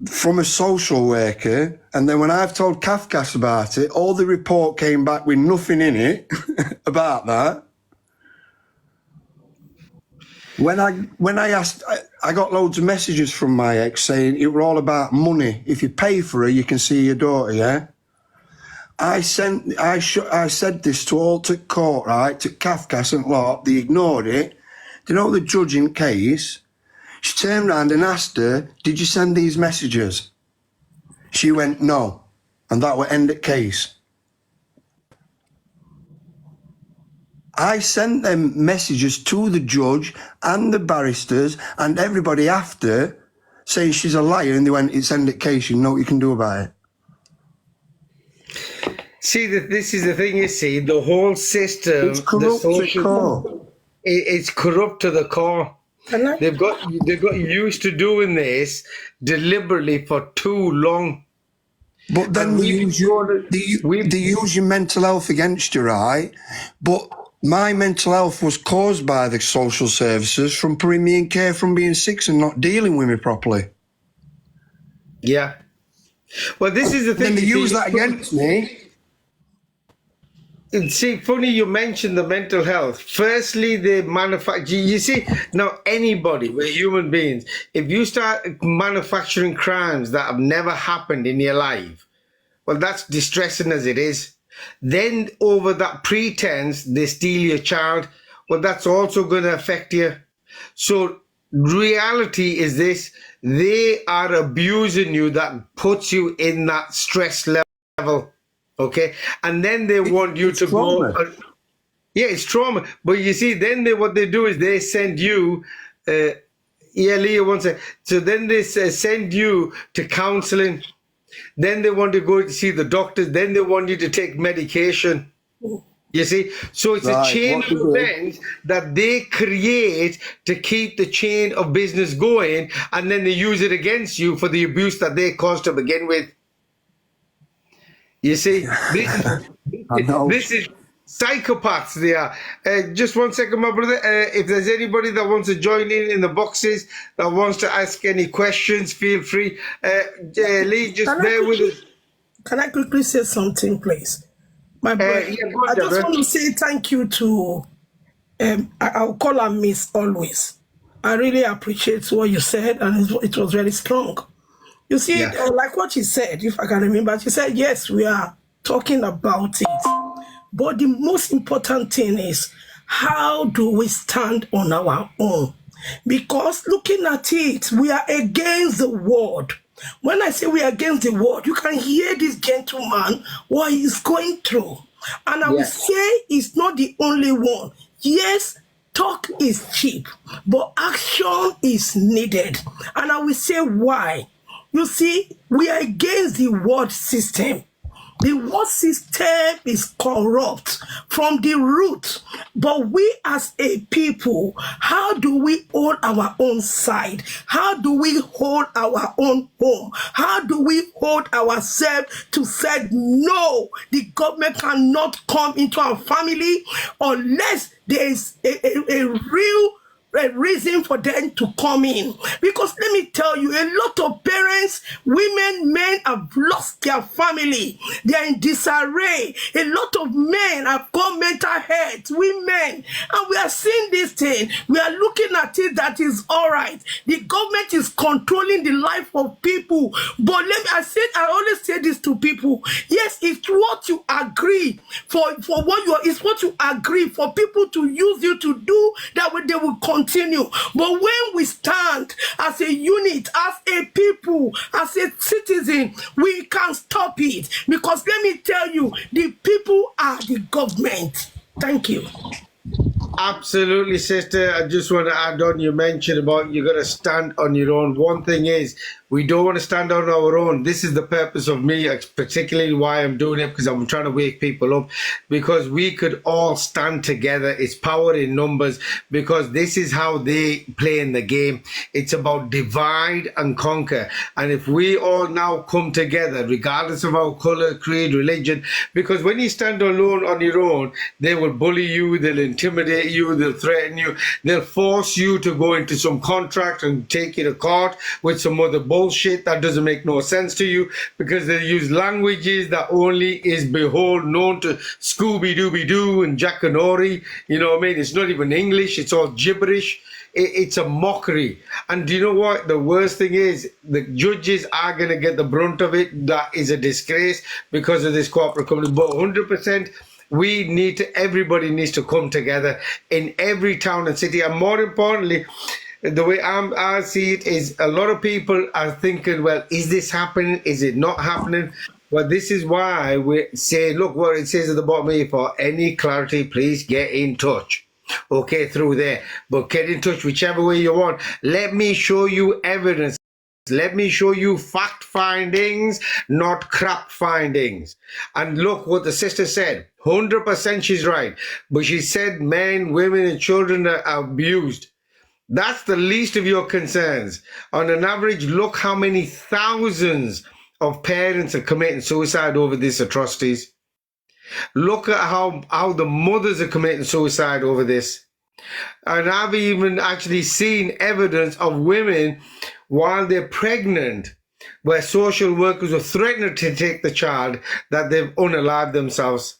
from a social worker. And then when I've told Kafkas about it, all the report came back with nothing in it about that. When I asked, I got loads of messages from my ex saying it were all about money. If you pay for her, you can see your daughter, yeah? I said this to all to court, right, to Kafkas and lot. They ignored it. Do you know the judge in case? She turned around and asked her, did you send these messages? She went, no. And that would end the case. I sent them messages to the judge and the barristers and everybody after saying she's a liar, and they went, it's end of case, you know what you can do about it. See, this is the thing, you see, the whole system, it's corrupt to the core. It's corrupt to the core. They've got used to doing this deliberately for too long. But then they use your mental health against you, right? But my mental health was caused by the social services from putting me in care from being sick and not dealing with me properly. Yeah. Well, this is the thing. Then they use that against me. See, funny you mentioned the mental health. Firstly, they manufacture. You see, now anybody, we're human beings. If you start manufacturing crimes that have never happened in your life, well, that's distressing as it is. Then over that pretense, they steal your child. Well, that's also going to affect you. So reality is this, they are abusing you, that puts you in that stress level. Okay, and then they want you to trauma. go. Yeah, it's trauma. But you see, then what they do is they send you. Yeah, Leah wants to. So then they send you to counseling. Then they want to go to see the doctors. Then they want you to take medication. You see, so it's a chain of events that they create to keep the chain of business going, and then they use it against you for the abuse that they caused to begin with. You see, this is psychopaths. They are. Just 1 second, my brother. If there's anybody that wants to join in the boxes, that wants to ask any questions, feel free. Lee, just bear with us. Can I quickly say something, please? My brother, Yeah, go on, I just Deborah. want to say thank you to, I'll call her Miss Always. I really appreciate what you said, and it was very strong. You see, Yeah. like what she said, if I can remember, she said, yes, we are talking about it. But the most important thing is, how do we stand on our own? Because looking at it, we are against the world. When I say we are against the world, you can hear this gentleman, what he's going through. And I will say it's not the only one. Yes, talk is cheap, but action is needed. And I will say why. You see, we are against the world system. The world system is corrupt from the root. But we as a people, how do we hold our own side? How do we hold our own home? How do we hold ourselves to say, no, the government cannot come into our family unless there is a real reason for them to come in? Because let me tell you, a lot of parents, women, men have lost their family. They are in disarray. A lot of men have got mental health, women, and we are seeing this thing. We are looking at it that is all right. The government is controlling the life of people. But I always say this to people. Yes, it's what you agree for it's what you agree for people to use you to do, that way they will continue. But when we stand as a unit, as a people, as a citizen, we can stop it. Because let me tell you, the people are the government. Thank you. Absolutely, sister. I just want to add on, you mentioned about you got to stand on your own. One thing is, we don't want to stand on our own. This is the purpose of me, particularly why I'm doing it, because I'm trying to wake people up, because we could all stand together. It's power in numbers, because this is how they play in the game. It's about divide and conquer. And if we all now come together, regardless of our color, creed, religion, because when you stand alone on your own, they will bully you, they'll intimidate you, they'll threaten you, they'll force you to go into some contract and take you to court with some other bullshit that doesn't make no sense to you, because they use languages that only is known to Scooby-Dooby-Doo and Jackanory. You know what I mean? It's not even English, it's all gibberish. It's a mockery. And do you know what? The worst thing is, the judges are going to get the brunt of it. That is a disgrace because of this corporate company. But 100%, everybody needs to come together in every town and city. And more importantly, the way I see it is, a lot of people are thinking, well, is this happening? Is it not happening? Well, this is why we say, look what it says at the bottom here. For any clarity, please get in touch. Okay, through there. But get in touch whichever way you want. Let me show you evidence. Let me show you fact findings, not crap findings. And look what the sister said. 100% she's right. But she said men, women, and children are abused. That's the least of your concerns. On an average, look how many thousands of parents are committing suicide over these atrocities. Look at how the mothers are committing suicide over this. And I've even actually seen evidence of women while they're pregnant, where social workers were threatening to take the child, that they've unalived themselves.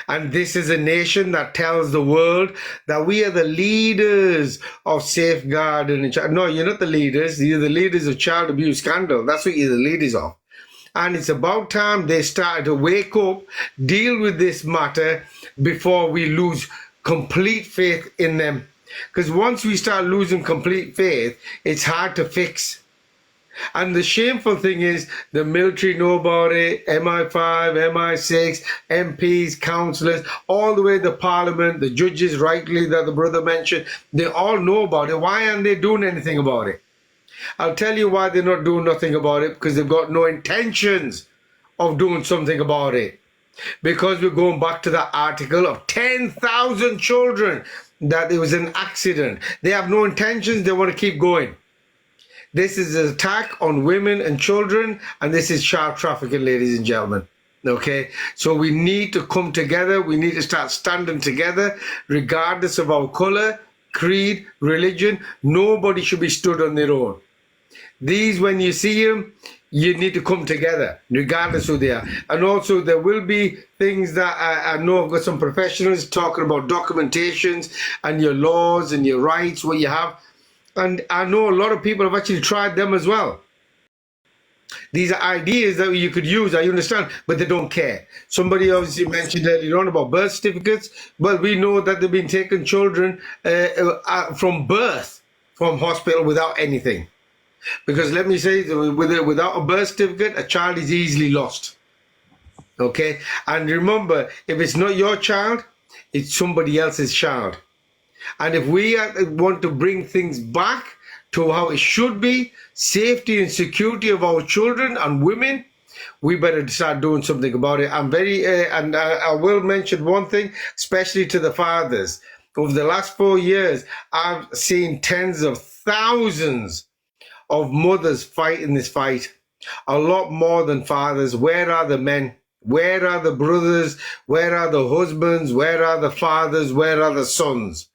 And this is a nation that tells the world that we are the leaders of safeguarding. No, you're not the leaders. You're the leaders of child abuse scandal. That's what you're the leaders of. And it's about time they started to wake up, deal with this matter before we lose complete faith in them. Because once we start losing complete faith, it's hard to fix. And the shameful thing is the military know about it, MI5, MI6, MPs, councillors, all the way to Parliament, the judges, rightly, that the brother mentioned, they all know about it. Why aren't they doing anything about it? I'll tell you why they're not doing nothing about it, because they've got no intentions of doing something about it. Because we're going back to that article of 10,000 children that it was an accident. They have no intentions, they want to keep going. This is an attack on women and children, and this is child trafficking, ladies and gentlemen. Okay, so we need to come together. We need to start standing together, regardless of our color, creed, religion. Nobody should be stood on their own. These, when you see them, you need to come together, regardless who they are. And also, there will be things that I know I've got some professionals talking about documentations and your laws and your rights, what you have. And I know a lot of people have actually tried them as well. These are ideas that you could use, I understand, but they don't care. Somebody obviously mentioned earlier on about birth certificates. Well, we know that they've been taking children from birth, from hospital without anything. Because let me say, without a birth certificate, a child is easily lost. Okay? And remember, if it's not your child, it's somebody else's child. And if we want to bring things back to how it should be, safety and security of our children and women, we better start doing something about it. I'm very, and I will mention one thing, especially to the fathers. Over the last 4 years, I've seen tens of thousands of mothers fighting this fight. A lot more than fathers. Where are the men? Where are the brothers? Where are the husbands? Where are the fathers? Where are the sons?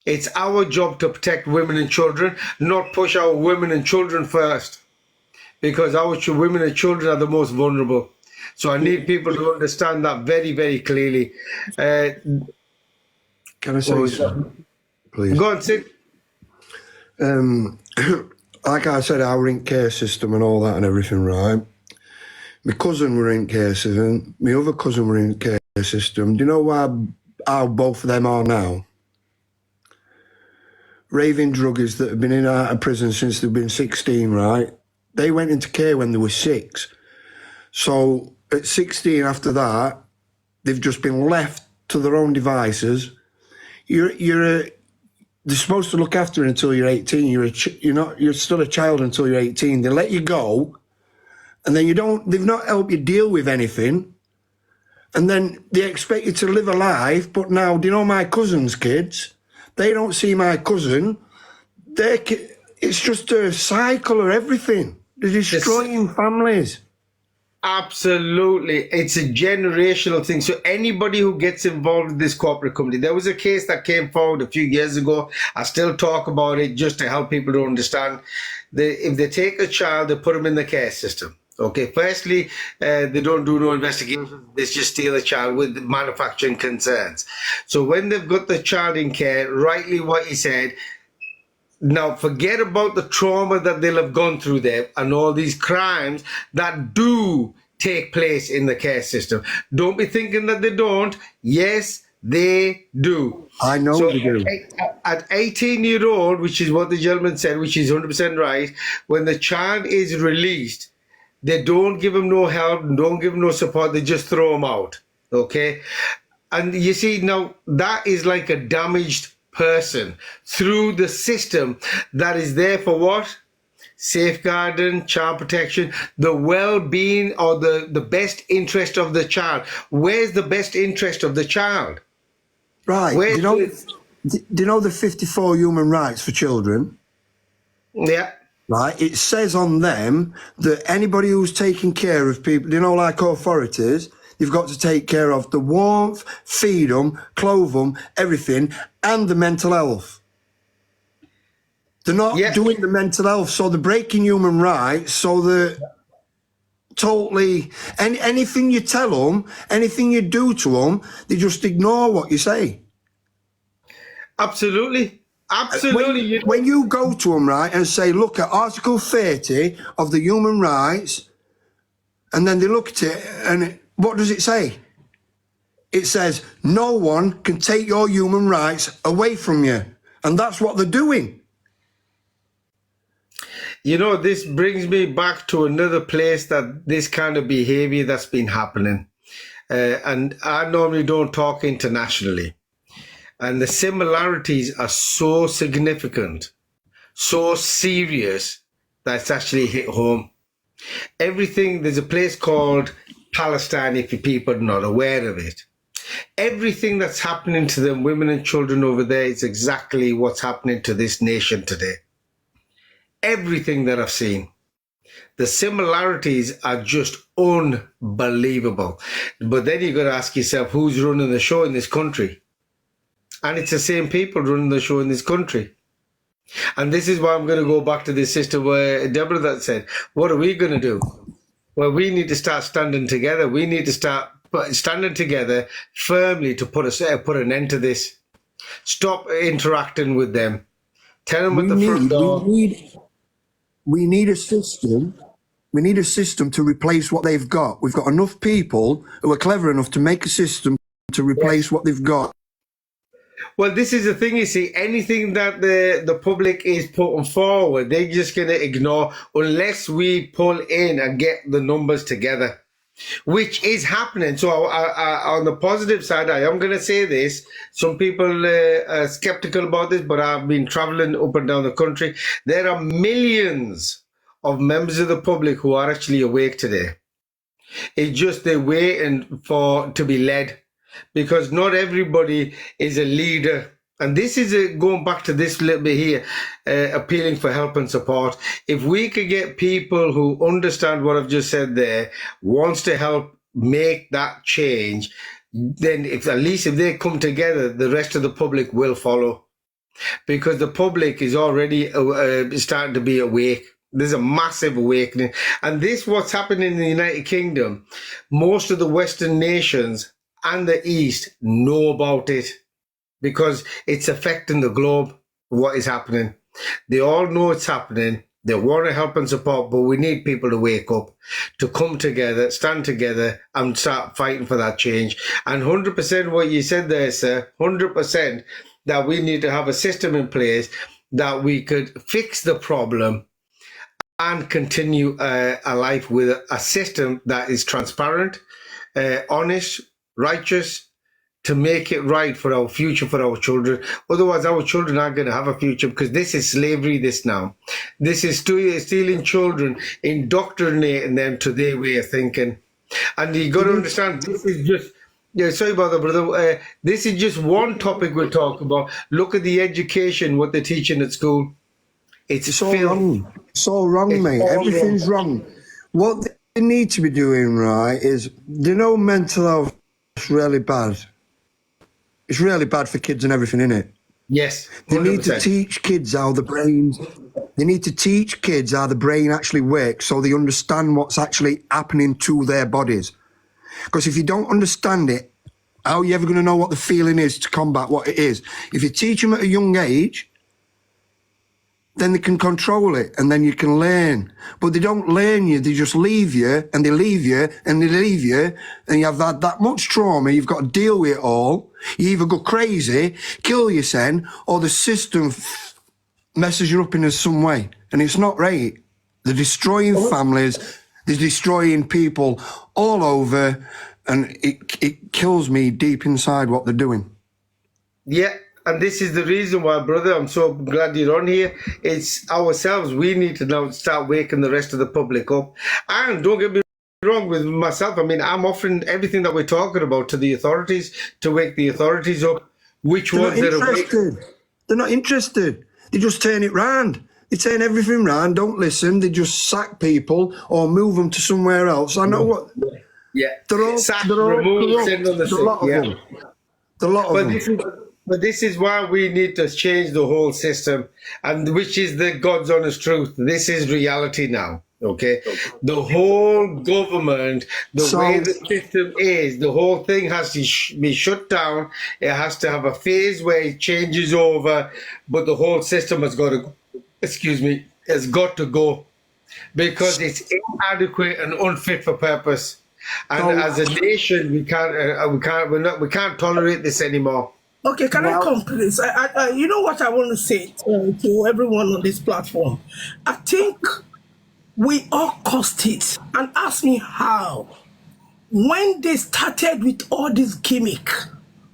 It's our job to protect women and children, not push our women and children first, because our women and children are the most vulnerable. So I need people to understand that very, very clearly. Can I say something, please? Go on, Sid. Like I said, our in care system and all that and everything, right? My cousin were in care system. My other cousin were in care system. Do you know how both of them are now? Raving druggies that have been in and out of prison since they've been 16, right? They went into care when they were 6. So at 16 after that, they've just been left to their own devices. They're supposed to look after it until you're 18. You're still a child until you're 18. They let you go, and then they've not helped you deal with anything. And then they expect you to live a life. But now, do you know my cousin's kids? They don't see my cousin. It's just a cycle of everything. They're destroying families. Absolutely. It's a generational thing. So anybody who gets involved in this corporate company, there was a case that came forward a few years ago. I still talk about it just to help people to understand. If they take a child, they put them in the care system. Okay, firstly, they don't do no investigation. They just steal a child with manufacturing concerns. So when they've got the child in care, rightly what he said, now forget about the trauma that they'll have gone through there and all these crimes that do take place in the care system. Don't be thinking that they don't. Yes, they do. I know they do. At 18-year-old, which is what the gentleman said, which is 100% right, when the child is released, they don't give him no help, don't give him no support, they just throw him out, okay? And you see, now, that is like a damaged person through the system that is there for what? Safeguarding, child protection, the well-being or the best interest of the child. Where's the best interest of the child? Right. Do you know the 54 human rights for children? Yeah. Right, it says on them that anybody who's taking care of people, like authorities, you've got to take care of the warmth, feed them, clothe them, everything, and the mental health. They're not doing the mental health, so they're breaking human rights, so they're totally, anything you tell them, anything you do to them, they just ignore what you say. Absolutely. Absolutely. When you go to them, right, and say, look at Article 30 of the human rights, and then they look at it, and what does it say? It says, no one can take your human rights away from you. And that's what they're doing. You know, this brings me back to another place that this kind of behavior that's been happening. And I normally don't talk internationally. And the similarities are so significant, so serious, that it's actually hit home. Everything, there's a place called Palestine, if you people are not aware of it. Everything that's happening to them, women and children over there, is exactly what's happening to this nation today. Everything that I've seen. The similarities are just unbelievable. But then you've got to ask yourself, who's running the show in this country? And it's the same people running the show in this country. And this is why I'm going to go back to this sister where Deborah that said, what are we going to do? Well, we need to start standing together. We need to start standing together firmly to put an end to this. Stop interacting with them. Tell them at the front door. We need a system. We need a system to replace what they've got. We've got enough people who are clever enough to make a system to replace what they've got. Well, this is the thing, you see, anything that the public is putting forward, they're just going to ignore unless we pull in and get the numbers together, which is happening. So on the positive side, I am going to say this. Some people are skeptical about this, but I've been traveling up and down the country. There are millions of members of the public who are actually awake today. It's just they're waiting to be led. Because not everybody is a leader. And this is going back to this little bit here, appealing for help and support. If we could get people who understand what I've just said there, wants to help make that change, then at least if they come together, the rest of the public will follow. Because the public is already starting to be awake. There's a massive awakening. And this, what's happening in the United Kingdom, most of the Western nations and the East know about it because it's affecting the globe, what is happening. They all know it's happening. They want to help and support, but we need people to wake up, to come together, stand together and start fighting for that change. And 100% what you said there, sir, 100% that we need to have a system in place that we could fix the problem and continue a life with a system that is transparent, honest, righteous, to make it right for our future, for our children. Otherwise, our children aren't going to have a future because this is slavery, this now. This is stealing children, indoctrinating them to their way of thinking. And you got to understand, this is just, sorry about that, brother. This is just one topic we'll talk about. Look at the education, what they're teaching at school. It's so wrong. So wrong, mate. Everything's wrong. What they need to be doing, right, is, mental health is really bad. It's really bad for kids and everything, innit? Yes. 100%. They need to teach kids how the brains... They need to teach kids how the brain actually works so they understand what's actually happening to their bodies. Because if you don't understand it, how are you ever going to know what the feeling is to combat what it is? If you teach them at a young age, then they can control it and then you can learn. But they don't learn you, they just leave you and they leave you and they leave you and you have had that much trauma, you've got to deal with it all. You either go crazy, kill yourself, or the system messes you up in some way. And it's not right. They're destroying families, they're destroying people all over, and it kills me deep inside what they're doing. Yeah. And this is the reason why, brother, I'm so glad you're on here. It's ourselves. We need to now start waking the rest of the public up. And don't get me wrong with myself. I mean, I'm offering everything that we're talking about to the authorities, to wake the authorities up. Which ones that are interested? They're not interested. They just turn it round. They turn everything round, don't listen. They just sack people or move them to somewhere else. I know what... Yeah. They're all remove, send on the a lot of them. A lot of them. But this is why we need to change the whole system, and which is the God's honest truth. This is reality now, okay? The whole government, way the system is, the whole thing has to be shut down. It has to have a phase where it changes over, but the whole system has got to, has got to go because it's inadequate and unfit for purpose. And as a nation, we can't tolerate this anymore. Okay, can I Well, come, please? You know what I want to say to everyone on this platform? I think we all caused it. And ask me how. When they started with all this gimmick,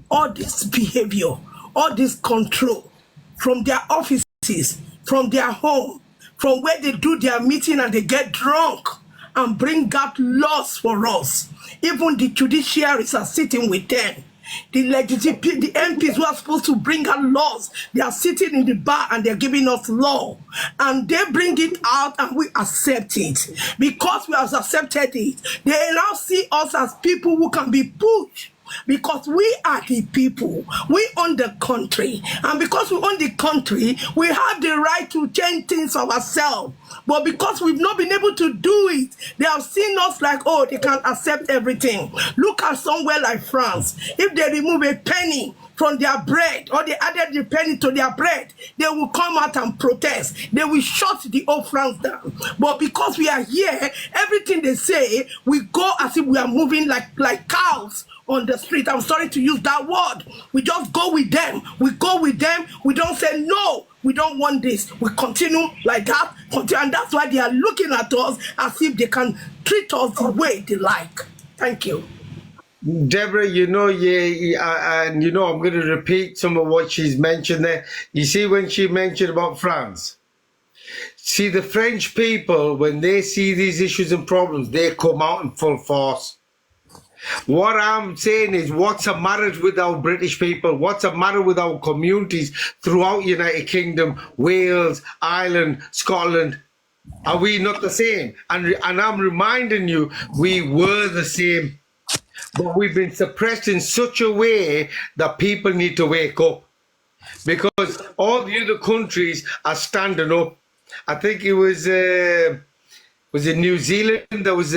all this behavior, all this control from their offices, from their home, from where they do their meeting and they get drunk and bring out laws for us. Even the judiciaries are sitting with them. The the MPs who are supposed to bring out laws, they are sitting in the bar and they're giving us law. And they bring it out and we accept it. Because we have accepted it, they now see us as people who can be pushed. Because we are the people, we own the country, and because we own the country, we have the right to change things ourselves. But because we've not been able to do it, they have seen us like, oh, they can accept everything. Look at somewhere like France. If they remove a penny from their bread, or they added the penny to their bread, they will come out and protest. They will shut the whole France down. But because we are here, everything they say, we go as if we are moving like cows on the street. I'm sorry to use that word. We just go with them. We go with them. We don't say, no, we don't want this. We continue like that. And that's why they are looking at us as if they can treat us the way they like. Thank you. Deborah, you know, and you know, I'm going to repeat some of what she's mentioned there. You see, when she mentioned about France, see, the French people, when they see these issues and problems, they come out in full force. What I'm saying is, what's the matter with our British people? What's the matter with our communities throughout United Kingdom, Wales, Ireland, Scotland? Are we not the same? And I'm reminding you, we were the same. But we've been suppressed in such a way that people need to wake up. Because all the other countries are standing up. I think it was in New Zealand, there was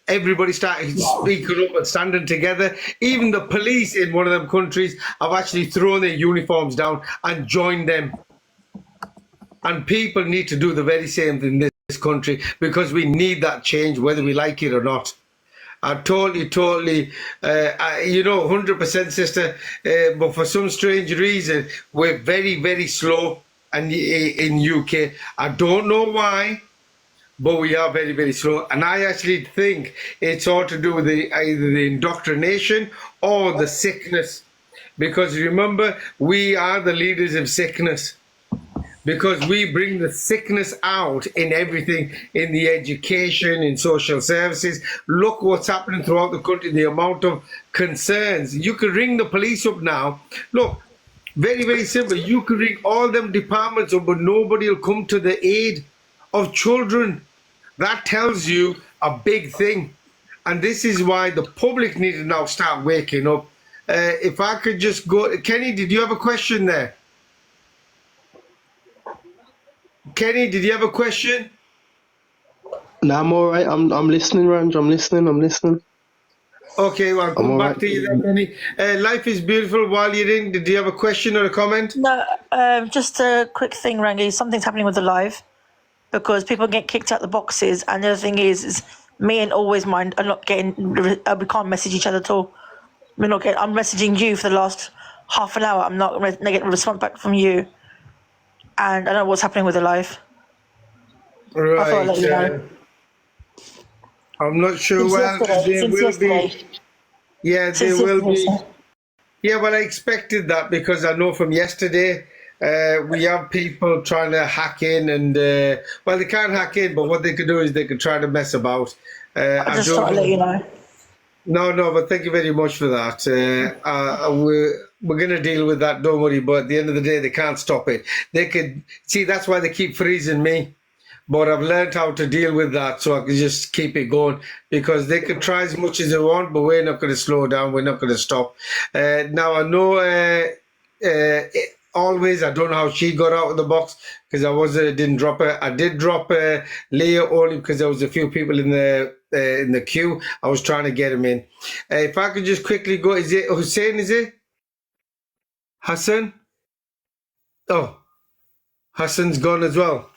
everybody started speaking up and standing together. Even the police in one of them countries have actually thrown their uniforms down and joined them. And people need to do the very same thing in this country, because we need that change, whether we like it or not. I totally, you know, 100%, sister. But for some strange reason, we're very, very slow in UK. I don't know why, but we are very, very slow. And I actually think it's all to do with either the indoctrination or the sickness. Because remember, we are the leaders of sickness. Because we bring the sickness out in everything, in the education, in social services. Look what's happening throughout the country, the amount of concerns. You can ring the police up now. Look, very, very simple. You can ring all them departments up, but nobody will come to the aid of children. That tells you a big thing. And this is why the public need to now start waking up. If I could just go, Kenny, did you have a question there? Kenny, did you have a question? No, I'm all right. I'm listening, Ranj. I'm listening. Okay, well, I'll come I'm back all right. to you then, Kenny. Life is beautiful. While you're in, did you have a question or a comment? No, just a quick thing, Rangi. Something's happening with the live because people get kicked out the boxes, and the other thing is me and Always Mind are not getting. We can't message each other at all. We're not getting. I'm messaging you for the last half an hour. I'm not getting a response back from you, and I don't know what's happening with the live. Right. I thought I'd let you know. I'm not sure where there will be. Yeah, there will be. Yeah, well, I expected that because I know from yesterday we have people trying to hack in and, well, they can't hack in, but what they could do is they could try to mess about. I just thought I'd let you know. No, but thank you very much for that. We're going to deal with that, don't worry, but at the end of the day, they can't stop it. They could, see, that's why they keep freezing me. But I've learned how to deal with that, so I can just keep it going, because they can try as much as they want, but we're not going to slow down. We're not going to stop. Now, I know Always, I don't know how she got out of the box, because I didn't drop her. I did drop Leah only because there was a few people in the queue. I was trying to get them in. If I could just quickly go, is it Hussein? Is it Hassan? Oh, Hassan's gone as well.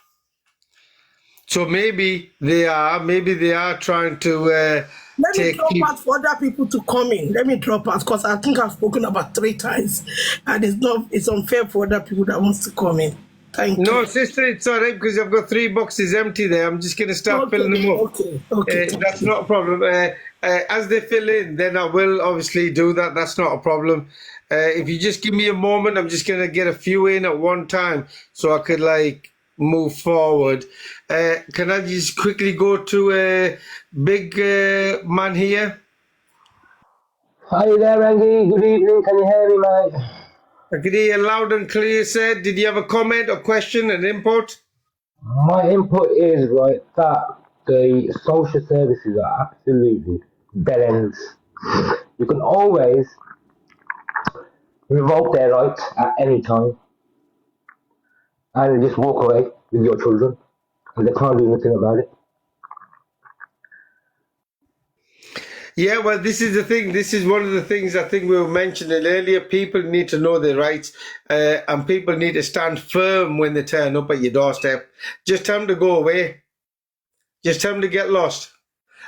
So maybe they are trying to Let me take drop people. out for other people to come in. Let me drop out because I think I've spoken about 3 times, and it's unfair for other people that wants to come in. Thank No, you. sister, it's all right because I've got 3 boxes empty there. I'm just going to start filling them up. Okay. Thank That's you. not a problem. As they fill in, then I will obviously do that. That's not a problem. If you just give me a moment, I'm just going to get a few in at one time so I could like move forward. Can I just quickly go to a big man here? Hi there, Randy. Good evening. Can you hear me, mate? I could hear you loud and clear, sir. Did you have a comment or question, an input? My input is right that the social services are absolutely dead ends. You can always revoke their rights at any time and just walk away with your children, and they can't do nothing about it. Yeah, well, this is the thing. This is one of the things I think we were mentioning earlier. People need to know their rights, and people need to stand firm when they turn up at your doorstep. Just tell them to go away. Just tell them to get lost.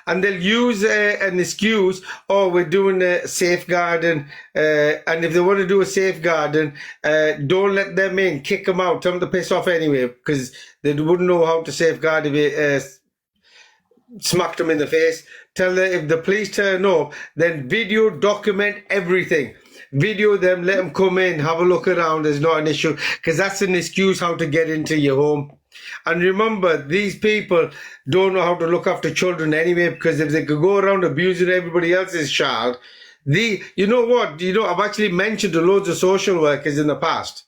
And they'll use an excuse, oh, we're doing a safeguarding. And if they want to do a safeguarding, don't let them in, kick them out, tell them to piss off anyway, because they wouldn't know how to safeguard if it smacked them in the face. Tell them if the police turn up, then video document everything. Video them, let them come in, have a look around. There's not an issue, because that's an excuse how to get into your home. And remember, these people don't know how to look after children anyway, because if they could go around abusing everybody else's child, you know what? I've actually mentioned to loads of social workers in the past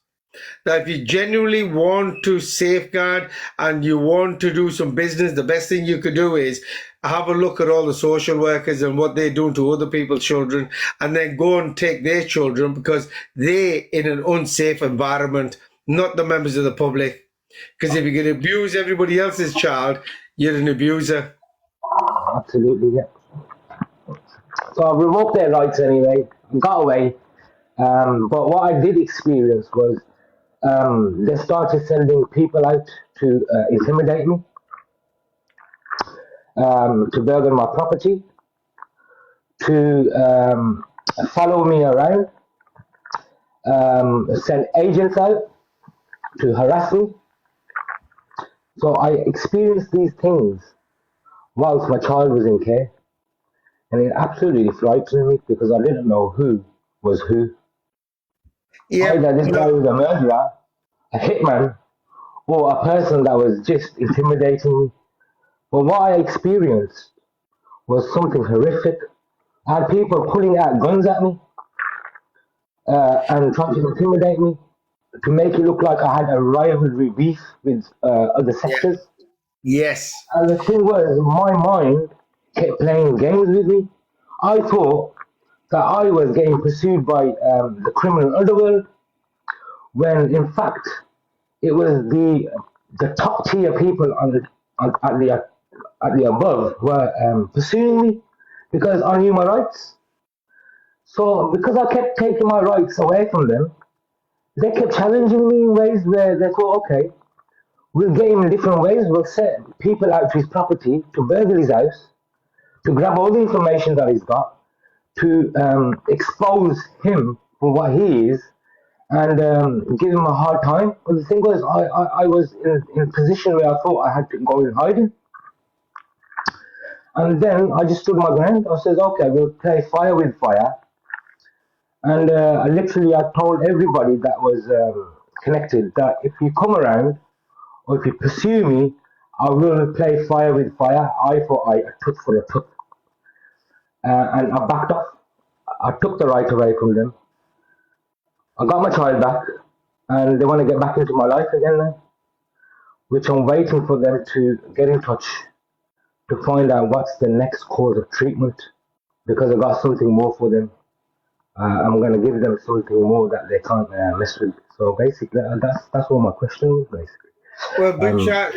that if you genuinely want to safeguard and you want to do some business, the best thing you could do is have a look at all the social workers and what they're doing to other people's children, and then go and take their children because they're in an unsafe environment, not the members of the public. Because if you can abuse everybody else's child, you're an abuser. Absolutely, yeah. So I revoked their rights anyway, got away. But what I did experience was they started sending people out to intimidate me, to burgle my property, to follow me around, send agents out to harass me. So I experienced these things whilst my child was in care, and it absolutely frightened me because I didn't know who was who. Yeah. Either this guy was a murderer, a hitman, or a person that was just intimidating me. But what I experienced was something horrific. I had people pulling out guns at me and trying to intimidate me to make it look like I had a rivalry beef with other sectors. Yes. And the thing was, my mind kept playing games with me. I thought that I was getting pursued by the criminal underworld, when in fact it was the top tier people at the above were pursuing me because I knew my rights. So because I kept taking my rights away from them, they kept challenging me in ways where they thought, okay, we'll get him in different ways. We'll set people out to his property to burgle his house, to grab all the information that he's got, to expose him for what he is, and give him a hard time. But the thing was, I was in a position where I thought I had to go in hiding. And then I just stood my ground. I said, okay, we'll play fire with fire. And I told everybody that was connected that if you come around or if you pursue me, I will play fire with fire, eye for eye, a tooth for a tooth. And I backed off. I took the right away from them. I got my child back, and they want to get back into my life again now, which I'm waiting for them to get in touch to find out what's the next course of treatment, because I got something more for them. I'm going to give them something more that they can't mess with. So basically, that's all my question was, basically. Well, Big Shot,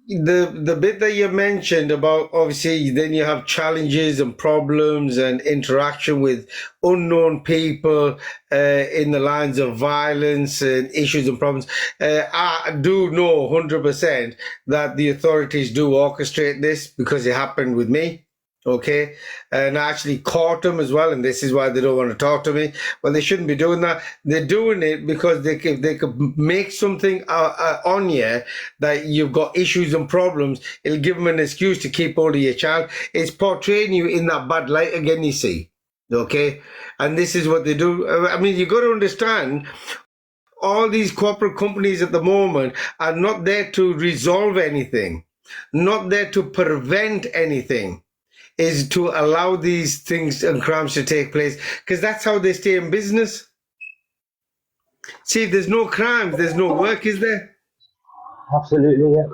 the bit that you mentioned about obviously then you have challenges and problems and interaction with unknown people in the lines of violence and issues and problems. I do know 100% that the authorities do orchestrate this because it happened with me. okay? And I actually caught them as well, and this is why they don't want to talk to me. Well, they shouldn't be doing that. They're doing it because they could make something on you that you've got issues and problems. It'll give them an excuse to keep hold of your child. It's portraying you in that bad light again, you see, okay? And this is what they do. I mean, you got to understand, all these corporate companies at the moment are not there to resolve anything, not there to prevent anything, is to allow these things and crimes to take place, because that's how they stay in business. See, if there's no crime, there's no work, is there? Absolutely, yeah.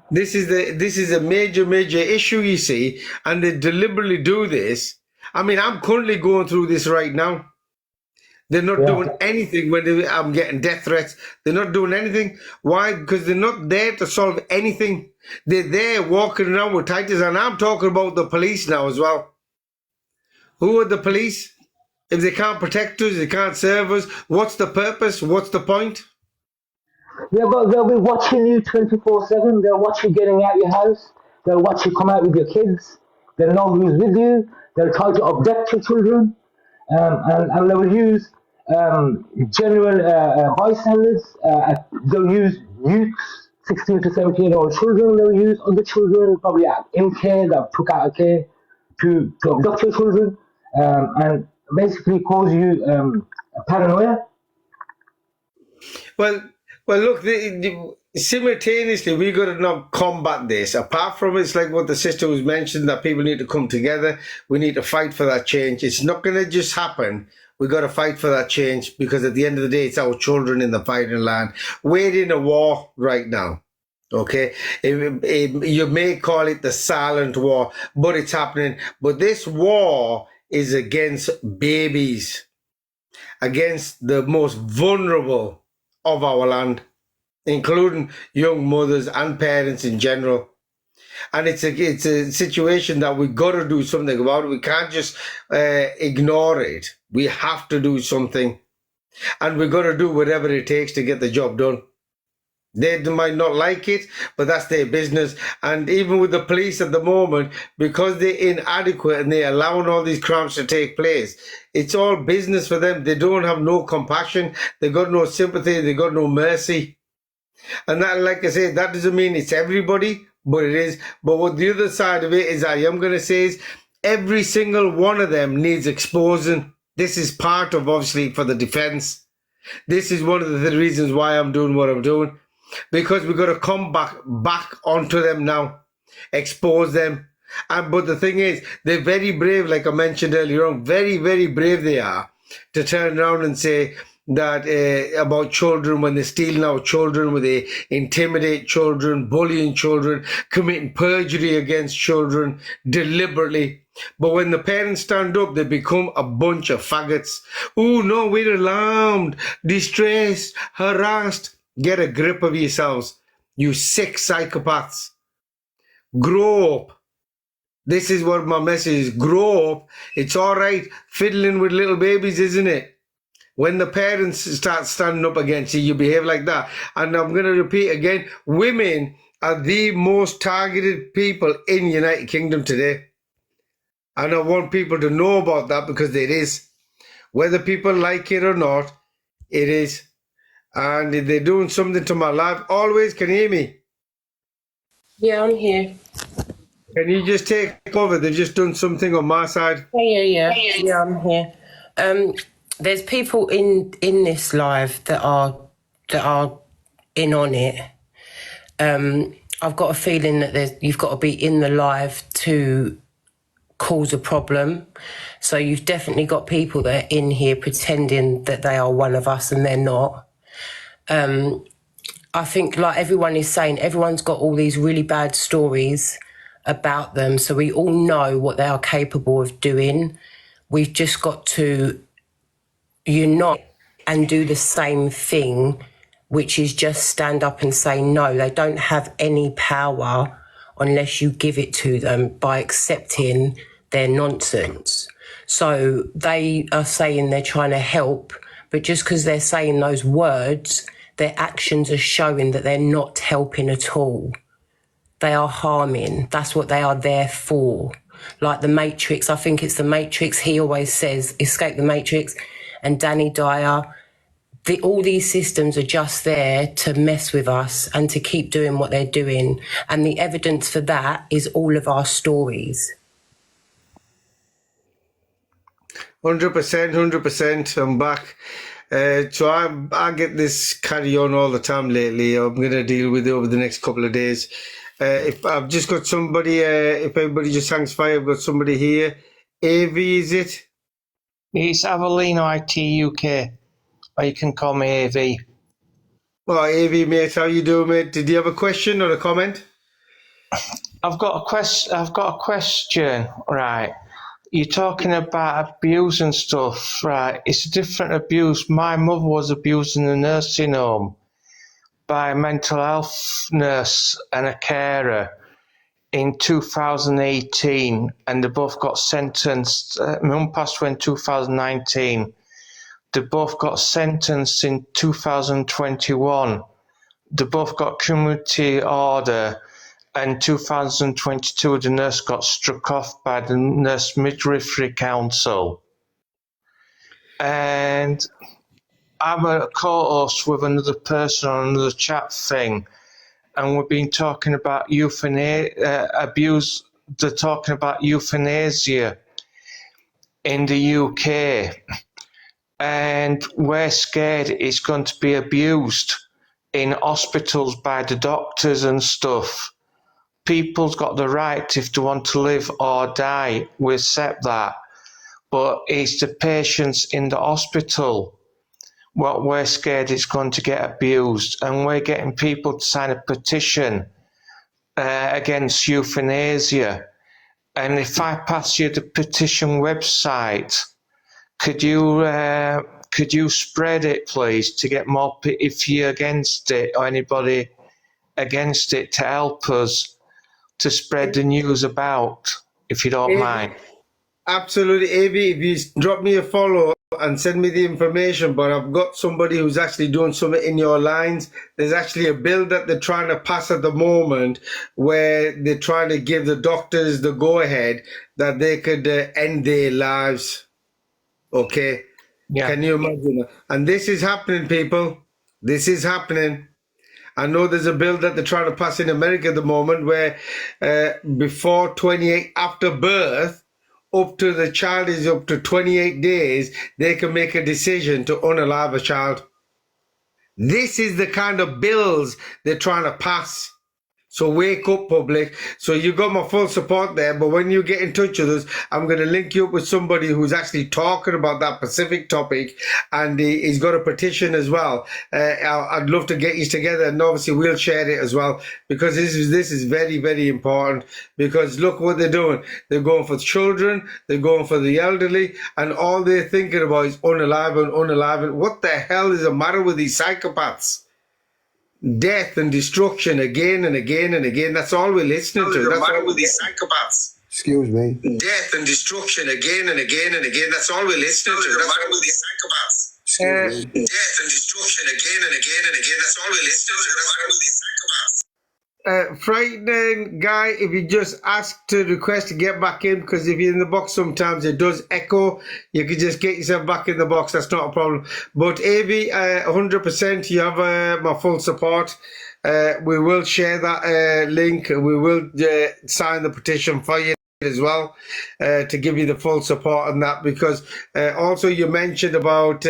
This is a major issue, you see, and they deliberately do this. I mean, I'm currently going through this right now. They're not doing anything when I'm getting death threats. They're not doing anything. Why? Because they're not there to solve anything. They're there walking around with titles, and I'm talking about the police now as well. Who are the police? If they can't protect us, they can't serve us, what's the purpose? What's the point? Yeah, but they'll be watching you 24/7. They'll watch you getting out your house. They'll watch you come out with your kids. They'll know who's with you. They'll try to abduct your children. And they'll use general bystanders. They'll use youths, 16 to 17-year-old children. They'll use other children, probably in care, that took out of care, to abduct your children and basically cause you paranoia. Well, look, simultaneously, we got to now combat this. Apart from it's like what the sister was mentioned, that people need to come together. We need to fight for that change. It's not going to just happen. We got to fight for that change, because at the end of the day, it's our children in the fighting line. We're in a war right now. Okay, you may call it the silent war, but it's happening. But this war is against babies, against the most vulnerable of our land, including young mothers and parents in general. And it's a situation that we got to do something about it. We can't just ignore it. We have to do something, and we've got to do whatever it takes to get the job done. They might not like it, but that's their business. And even with the police at the moment, because they're inadequate and they're allowing all these crimes to take place, it's all business for them. They don't have no compassion. They got no sympathy. They got no mercy. And that, like I said, that doesn't mean it's everybody, but it is. But what the other side of it is, I am going to say, is every single one of them needs exposing. This is part of, obviously, for the defense. This is one of the reasons why I'm doing what I'm doing. Because we've got to come back onto them now, expose them. But the thing is, they're very brave, like I mentioned earlier on, very brave they are, to turn around and say that about children, when they're stealing our children, when they intimidate children, bullying children, committing perjury against children deliberately. But when the parents stand up, they become a bunch of faggots. Oh no, we're alarmed, distressed, harassed. Get a grip of yourselves, you sick psychopaths. Grow up. This is what my message is. Grow up. It's all right fiddling with little babies, isn't it? When the parents start standing up against you, you behave like that. And I'm going to repeat again, women are the most targeted people in the United Kingdom today. And I want people to know about that, because it is. Whether people like it or not, it is. And if they're doing something to my life, always, can you hear me? Yeah, I'm here. Can you just take over? They've just done something on my side. Yeah, I'm here. There's people in this live that are in on it. I've got a feeling that you've got to be in the live to cause a problem. So you've definitely got people that are in here pretending that they are one of us and they're not. I think, like everyone is saying, everyone's got all these really bad stories about them, so we all know what they are capable of doing. We've just got to unite and do the same thing, which is just stand up and say no. They don't have any power unless you give it to them by accepting their nonsense. So they are saying they're trying to help, but just because they're saying those words, their actions are showing that they're not helping at all. They are harming. That's what they are there for. like the Matrix. I think it's the Matrix. He always says, escape the Matrix. And Danny Dyer, all these systems are just there to mess with us and to keep doing what they're doing. And the evidence for that is all of our stories. 100%. I'm back. So I get this carry on all the time lately. I'm going to deal with it over the next couple of days. If I've just got somebody, if everybody just hangs fire, I've got somebody here. AV, is it? It's Avelino IT UK, or you can call me AV. Well, AV, mate, how you doing, mate? Did you have a question or a comment? I've got a question, right? You're talking about abuse and stuff, right? It's a different abuse. My mother was abused in a nursing home by a mental health nurse and a carer in 2018, and they both got sentenced. My mum passed away in 2019. They both got sentenced in 2021. They both got community order. In 2022, the nurse got struck off by the Nurse Midwifery Council. And I'm a co-host with another person on another chat thing, and we've been talking about abuse. They're talking about euthanasia in the UK, and we're scared it's going to be abused in hospitals by the doctors and stuff. People's got the right if they want to live or die. We accept that. But it's the patients in the hospital what we're scared it's going to get abused. And we're getting people to sign a petition against euthanasia. And if I pass you the petition website, could you spread it, please, to get more, if you're against it or anybody against it, to help us to spread the news about, if you don't mind. Absolutely, AV. If you drop me a follow and send me the information, but I've got somebody who's actually doing something in your lines. There's actually a bill that they're trying to pass at the moment where they're trying to give the doctors the go-ahead that they could end their lives. Okay? Yeah. Can you imagine that? And this is happening, people. This is happening. I know there's a bill that they're trying to pass in America at the moment where before 28, after birth, up to the child is up to 28 days, they can make a decision to unalive a child. This is the kind of bills they're trying to pass. So wake up, public. So you got my full support there, but when you get in touch with us, I'm going to link you up with somebody who's actually talking about that specific topic, and he's got a petition as well. I'd love to get you together, and obviously we'll share it as well, because this is very, very important, because look what they're doing. They're going for children, they're going for the elderly, and all they're thinking about is unaliving. What the hell is the matter with these psychopaths? Death and destruction again and again and again. That's all we're listening to. That's what with these psychopaths. Excuse me. Death and destruction again and again and again. That's all we're listening to. That's what with these psychopaths. Death and destruction again and again and again. That's all we're listening to. That's what with these psychopaths. Frightening guy, if you just ask to request to get back in, because if you're in the box sometimes it does echo, you can just get yourself back in the box. That's not a problem. But AV, 100%, you have my full support. We will share that link. We will sign the petition for you as well, to give you the full support on that, because also you mentioned about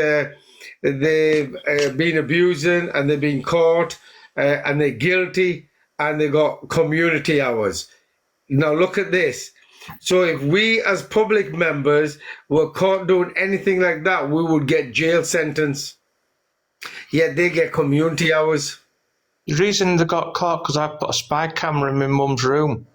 they've been abusing and they've been caught and they're guilty, and they got community hours. Now look at this. So if we as public members were caught doing anything like that, we would get jail sentence. Yet they get community hours. The reason they got caught because I put a spy camera in my mum's room.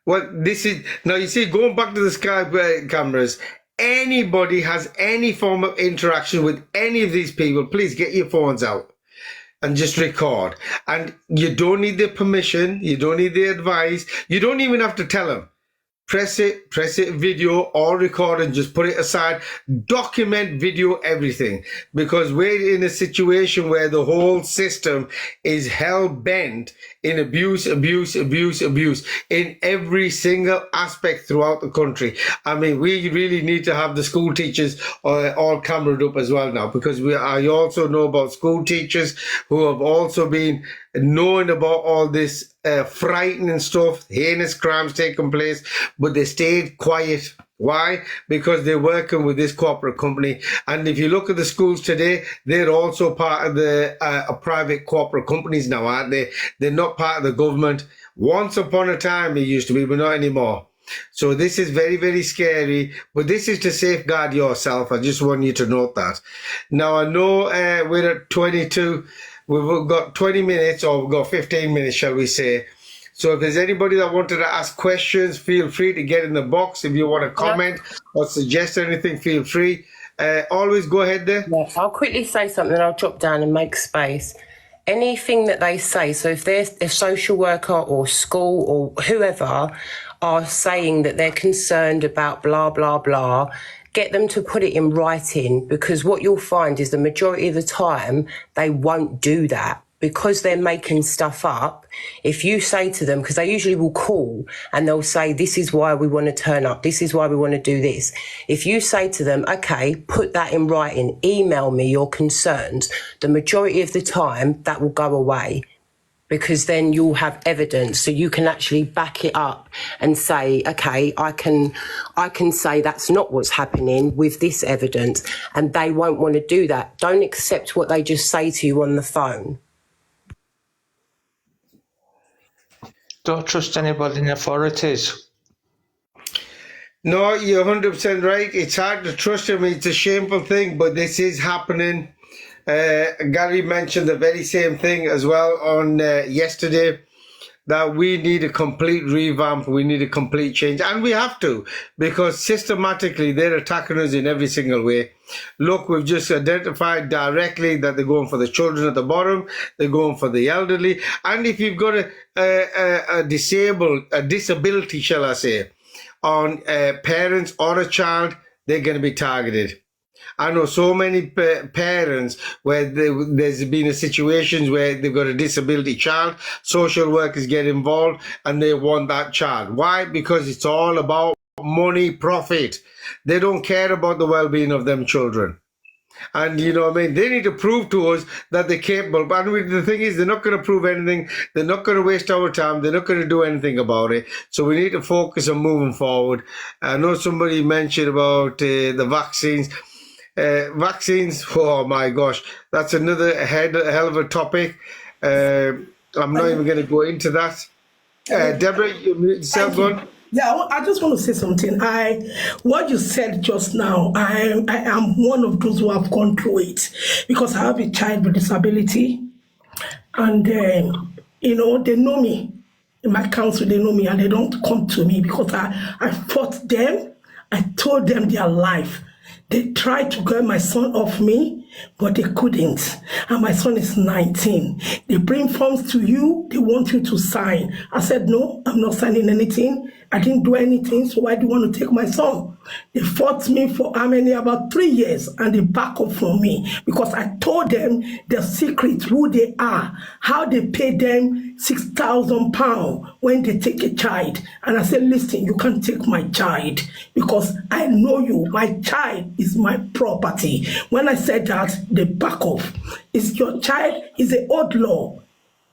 Well, this is, now you see, going back to the Skype cameras, anybody has any form of interaction with any of these people, please get your phones out and just record. And you don't need their permission. You don't need their advice. You don't even have to tell them. press it video or record and just put it aside. Document, video, everything, because we're in a situation where the whole system is hell-bent in abuse in every single aspect throughout the country. I mean, we really need to have the school teachers all cameraed up as well now, because I also know about school teachers who have also been knowing about all this frightening stuff, heinous crimes taking place, but they stayed quiet. Why? Because they're working with this corporate company. And if you look at the schools today, they're also part of the private corporate companies now, aren't they? They're not part of the government. Once upon a time, it used to be, but not anymore. So this is very, very scary, but this is to safeguard yourself. I just want you to note that. Now, I know we're at 22. We've got 20 minutes, or we've got 15 minutes, shall we say. So if there's anybody that wanted to ask questions, feel free to get in the box. If you want to comment or suggest anything, feel free. Always go ahead there. Yes, I'll quickly say something, I'll drop down and make space. Anything that they say, so if there's a social worker or school or whoever are saying that they're concerned about blah, blah, blah, get them to put it in writing, because what you'll find is the majority of the time they won't do that because they're making stuff up. If you say to them, because they usually will call and they'll say, this is why we want to turn up, this is why we want to do this. If you say to them, okay, put that in writing, email me your concerns, the majority of the time that will go away, because then you'll have evidence, so you can actually back it up and say, okay, I can say that's not what's happening with this evidence, and they won't want to do that. Don't accept what they just say to you on the phone. Don't trust anybody in authorities. No, you're 100% right. It's hard to trust them. It's a shameful thing, but this is happening. Gary mentioned the very same thing as well on yesterday, that we need a complete revamp, we need a complete change, and we have to, because systematically they're attacking us in every single way. Look, we've just identified directly that they're going for the children at the bottom, they're going for the elderly, and if you've got a disability, shall I say, on parents or a child, they're going to be targeted. I know so many parents where there's been situations where they've got a disability child, social workers get involved and they want that child. Why? Because it's all about money, profit. They don't care about the well-being of them children. And you know what I mean? They need to prove to us that they're capable. But the thing is, they're not going to prove anything. They're not going to waste our time. They're not going to do anything about it. So we need to focus on moving forward. I know somebody mentioned about the vaccines. Vaccines, oh my gosh, that's another hell of a topic. I'm not even going to go into that. Deborah, yourself going? Yeah, I just want to say something. What you said just now, I am one of those who have gone through it, because I have a child with disability, and you know, they know me in my council. They know me, and they don't come to me because I fought them. I told them their life. They tried to get my son off me, but they couldn't. And my son is 19. They bring forms to you. They want you to sign. I said, no, I'm not signing anything. I didn't do anything, so why do you want to take my son? They fought me for how many? About 3 years, and they back up from me because I told them the secret, who they are, how they pay them £6,000 when they take a child. And I said, listen, you can't take my child because I know you. My child is my property. When I said that, they back off. It's your child is an old law.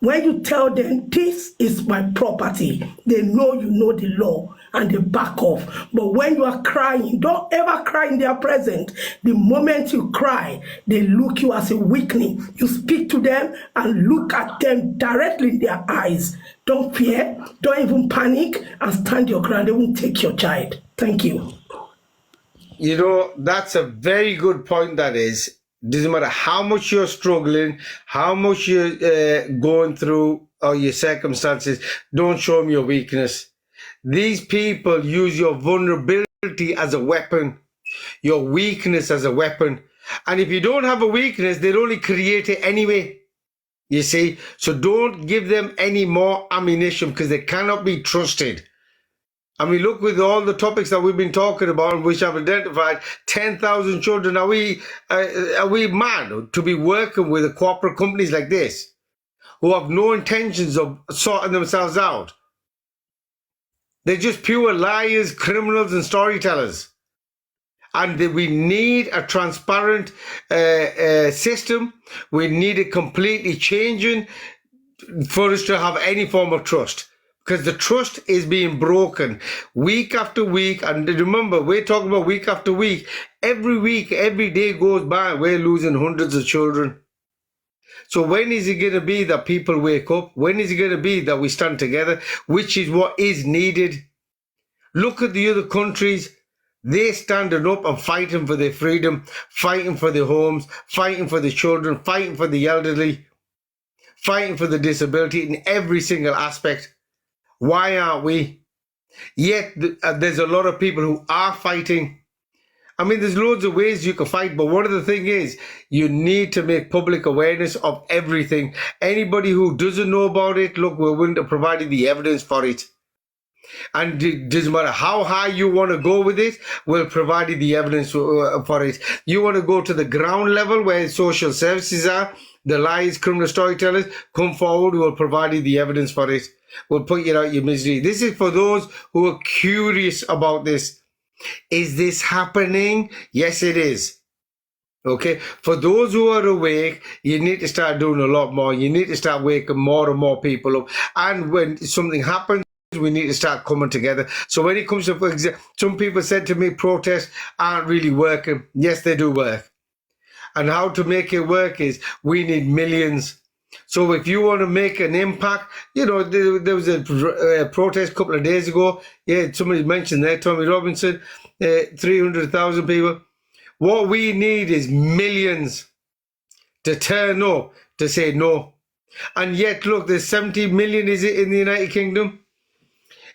When you tell them this is my property, they know you know the law and they back off. But when you are crying, don't ever cry in their presence. The moment you cry, they look you as a weakling. You speak to them and look at them directly in their eyes. Don't fear, don't even panic, and stand your ground. They won't take your child. Thank you. You know, that's a very good point, that is. Doesn't matter how much you're struggling, how much you're going through, or your circumstances, don't show them your weakness. These people use your vulnerability as a weapon, your weakness as a weapon. And if you don't have a weakness, they'll only create it anyway. You see? So don't give them any more ammunition, because they cannot be trusted. I mean, look, with all the topics that we've been talking about, which I've identified, 10,000 children. Are we mad to be working with corporate companies like this, who have no intentions of sorting themselves out? They're just pure liars, criminals, and storytellers. And we need a transparent system. We need it completely changing for us to have any form of trust. Because the trust is being broken week after week. And remember, we're talking about week after week. Every day goes by, we're losing hundreds of children. So when is it going to be that people wake up? When is it going to be that we stand together? Which is what is needed. Look at the other countries. They're standing up and fighting for their freedom, fighting for their homes, fighting for the children, fighting for the elderly, fighting for the disability in every single aspect. Why aren't we? Yet there's a lot of people who are fighting. I mean, there's loads of ways you can fight, but one of the things is you need to make public awareness of everything. Anybody who doesn't know about it, look, we're willing to provide you the evidence for it. And it doesn't matter how high you want to go with it, we'll provide you the evidence for it. You want to go to the ground level where social services are, the lies, criminal storytellers, come forward, we'll provide you the evidence for it. We'll put you out your misery. This is for those who are curious about this. Is this happening? Yes, it is. Okay. For those who are awake, you need to start doing a lot more. You need to start waking more and more people up. And when something happens, we need to start coming together. So when it comes to, for example, some people said to me, protests aren't really working. Yes, they do work. And how to make it work is we need millions. So if you want to make an impact, you know, there was a protest a couple of days ago. Yeah, somebody mentioned there, Tommy Robinson, 300,000 people. What we need is millions to turn up to say no. And yet, look, there's 70 million, is it, in the United Kingdom?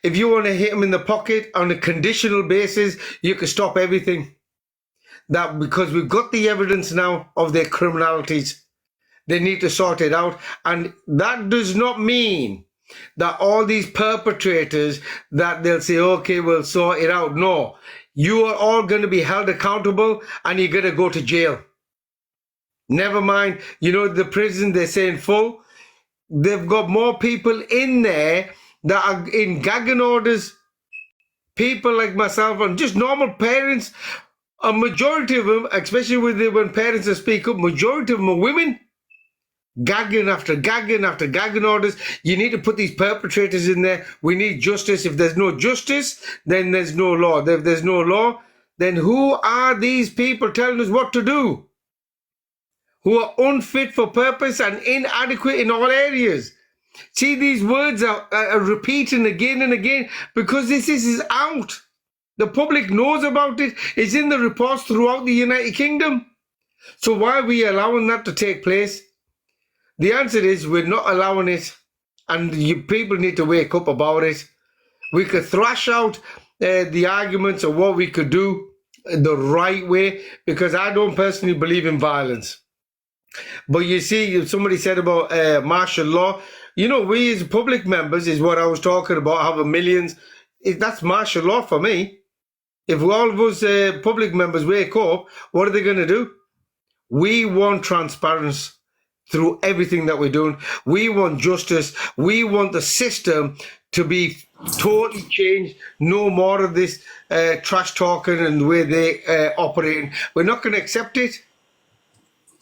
If you want to hit them in the pocket on a conditional basis, you can stop everything. That because we've got the evidence now of their criminalities. They need to sort it out. And that does not mean that all these perpetrators, that they'll say, okay, we'll sort it out. No, you are all going to be held accountable and you're going to go to jail. Never mind, you know, the prison, they're saying full. They've got more people in there that are in gagging orders. People like myself and just normal parents. A majority of them, especially when parents speak up, majority of them are women. Gagging after gagging after gagging orders. You need to put these perpetrators in there. We need justice. If there's no justice, then there's no law. If there's no law, then who are these people telling us what to do? Who are unfit for purpose and inadequate in all areas. See, these words are repeating again and again because this is out. The public knows about it. It's in the reports throughout the United Kingdom. So why are we allowing that to take place? The answer is we're not allowing it, and people need to wake up about it. We could thrash out the arguments of what we could do the right way, because I don't personally believe in violence. But you see, somebody said about martial law. You know, we as public members is what I was talking about, having millions. That's martial law for me. If all of us public members wake up, what are they going to do? We want transparency through everything that we're doing. We want justice. We want the system to be totally changed. No more of this trash talking and the way they operating. We're not going to accept it.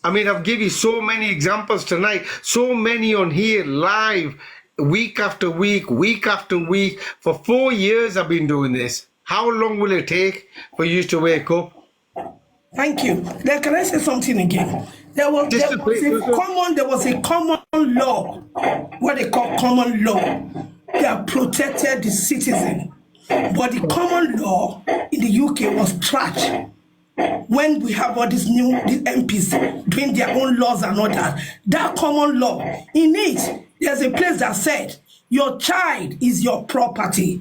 I mean, I've given you so many examples tonight, so many on here live, week after week, week after week. For 4 years I've been doing this. How long will it take for you to wake up? Thank you. Then can I say something again? There was a common law, what they call common law, that protected the citizen. But the common law in the UK was trashed. When we have all these MPs doing their own laws and all that, that common law, in it, there's a place that said, your child is your property.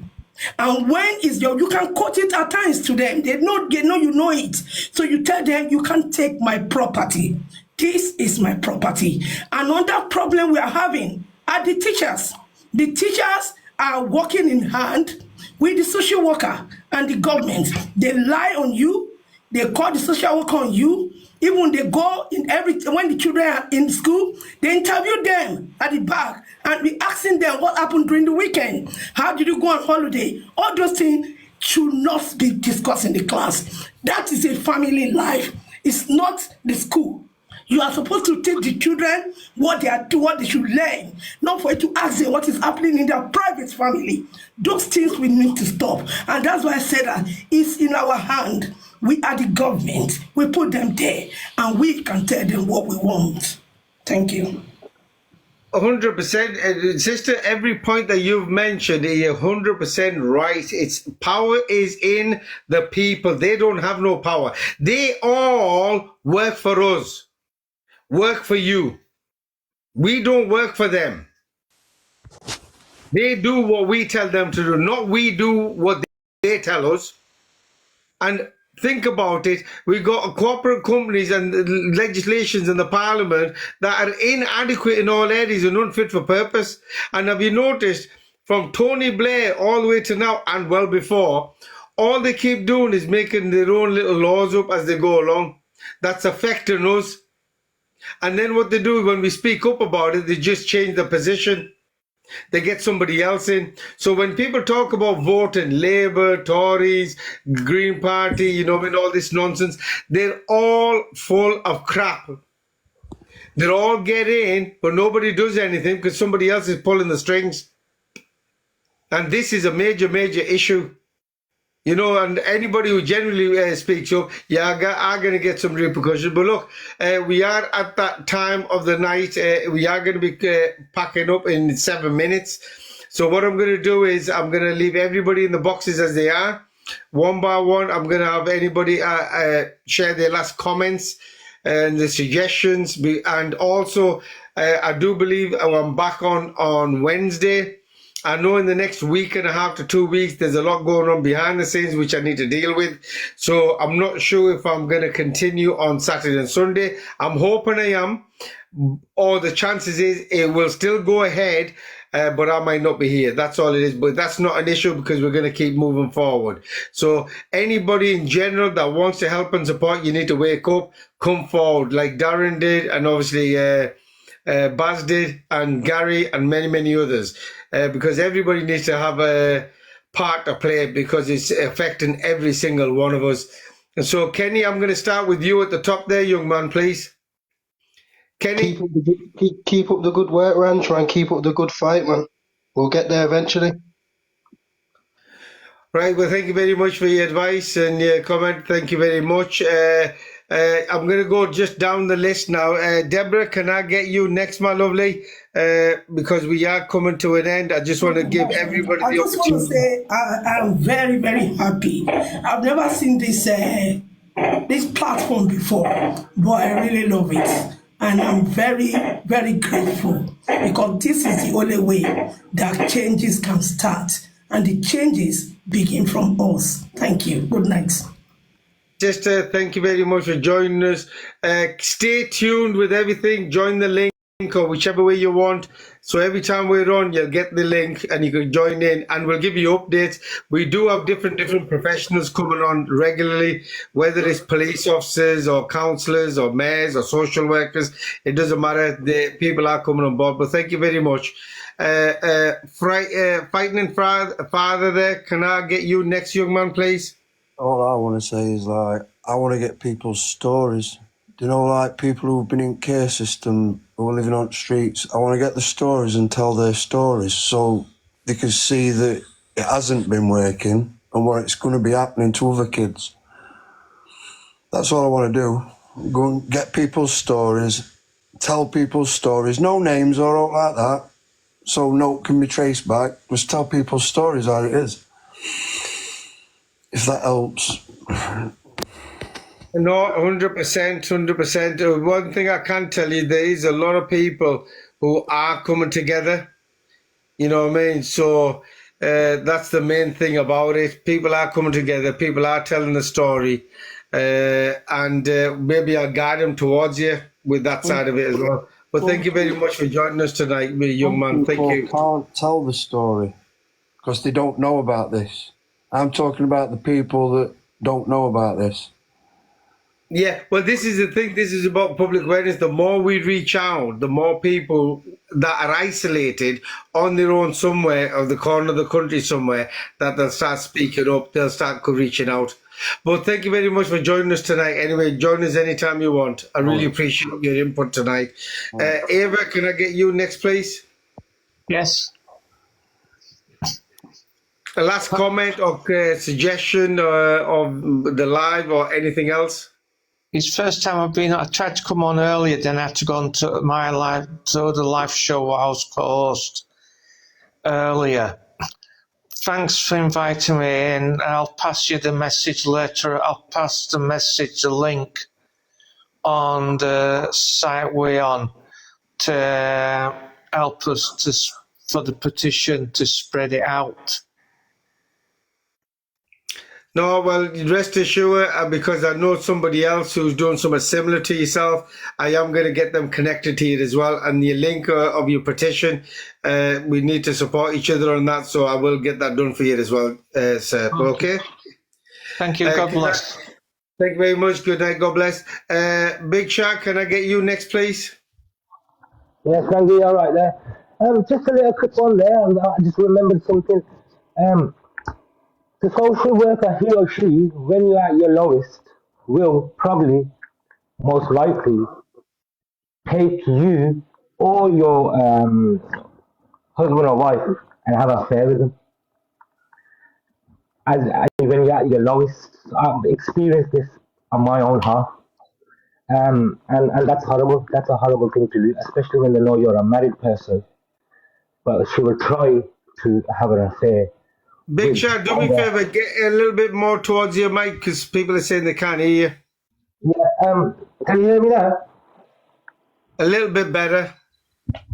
And when is you can quote it at times to them. They know you know it. So you tell them, you can't take my property. This is my property. Another problem we are having are the teachers. The teachers are working in hand with the social worker and the government. They lie on you. They call the social worker on you. Even when they go in when the children are in school, they interview them at the back and be asking them what happened during the weekend. How did you go on holiday? All those things should not be discussed in the class. That is a family life. It's not the school. You are supposed to teach the children what they are doing, what they should learn, not for you to ask them what is happening in their private family. Those things we need to stop. And that's why I said that it's in our hand. We are the government. We put them there, and we can tell them what we want. Thank you. 100%, sister. Every point that you've mentioned, you're 100% right. It's power is in the people. They don't have no power. They all work for us, work for you. We don't work for them. They do what we tell them to do, not we do what they tell us. And think about it. We got corporate companies and legislations in the parliament that are inadequate in all areas and unfit for purpose. And have you noticed, from Tony Blair all the way to now and well before, all they keep doing is making their own little laws up as they go along. That's affecting us. And then what they do when we speak up about it, they just change the position. They get somebody else in. So when people talk about voting, Labour, Tories, Green Party, you know, and all this nonsense, they're all full of crap. They're all get in, but nobody does anything because somebody else is pulling the strings. And this is a major, major issue. You know, and anybody who generally speaks up, are going to get some repercussions. But look, we are at that time of the night. We are going to be packing up in 7 minutes. So what I'm going to do is I'm going to leave everybody in the boxes as they are. One by one, I'm going to have anybody share their last comments and the suggestions. And also, I do believe I'm back on Wednesday. I know in the next week and a half to 2 weeks, there's a lot going on behind the scenes, which I need to deal with. So I'm not sure if I'm going to continue on Saturday and Sunday. I'm hoping I am, or the chances is it will still go ahead, but I might not be here. That's all it is. But that's not an issue because we're going to keep moving forward. So anybody in general that wants to help and support, you need to wake up, come forward like Darren did, and obviously Baz did, and Gary, and many, many others. Because everybody needs to have a part to play because it's affecting every single one of us. And so, Kenny, I'm going to start with you at the top there, young man, please. Kenny? Keep up the good work, Ran. Try and keep up the good fight, man. We'll get there eventually. Right, well, thank you very much for your advice and your comment. Thank you very much. I'm going to go just down the list now. Deborah, can I get you next, my lovely? Because we are coming to an end. I just want to give everybody the opportunity. I just want to say I'm very, very happy. I've never seen this platform before, but I really love it. And I'm very, very grateful because this is the only way that changes can start. And the changes begin from us. Thank you. Good night. Sister, thank you very much for joining us. Stay tuned with everything. Join the link or whichever way you want. So every time we're on, you'll get the link and you can join in and we'll give you updates. We do have different professionals coming on regularly, whether it's police officers or counsellors or mayors or social workers. It doesn't matter. The people are coming on board. But thank you very much. Fighting Father there, can I get you next, young man, please? All I want to say is, like, I want to get people's stories. You know, like people who've been in care system, who are living on the streets. I want to get the stories and tell their stories so they can see that it hasn't been working and what it's going to be happening to other kids. That's all I want to do. Go and get people's stories, tell people's stories, no names or all like that, so no can be traced back. Just tell people's stories how it is. If that helps. No, 100%, 100%. One thing I can tell you, there is a lot of people who are coming together. You know what I mean? So that's the main thing about it. People are coming together. People are telling the story. And maybe I'll guide them towards you with that side of it as well. But thank you very much for joining us tonight, young man. Thank you. Can't tell the story. because they don't know about this. I'm talking about the people that don't know about this. Yeah, well, this is the thing. This is about public awareness. The more we reach out, the more people that are isolated on their own somewhere, or the corner of the country somewhere, that they'll start speaking up. They'll start reaching out. But thank you very much for joining us tonight. Anyway, join us anytime you want. I really appreciate your input tonight. Ava, can I get you next, please? Yes. A last comment or suggestion of the live or anything else? It's first time I tried to come on earlier, then I had to go on to the live show I was co-host earlier. Thanks for inviting me in. I'll pass you the message later. I'll pass the link on the site we're on to help us for the petition to spread it out. No, well, rest assured, because I know somebody else who's doing something similar to yourself, I am going to get them connected to it as well. And the link of your petition, we need to support each other on that, so I will get that done for you as well, sir. Okay? Thank you. God bless. Thank you very much. Good night. God bless. Big Shark, can I get you next, please? Yes, Rangi, all right there. Just a little quick one there. I just remembered something. The social worker, he or she, when you're at your lowest, will probably, most likely, take you or your husband or wife and have an affair with them. As when you're at your lowest, I've experienced this on my own half. And that's horrible. That's a horrible thing to do, especially when they know you're a married person. But she will try to have an affair. Big Shark, do me a favor, get a little bit more towards your mic because people are saying they can't hear you. Yeah, can you hear me now? A little bit better.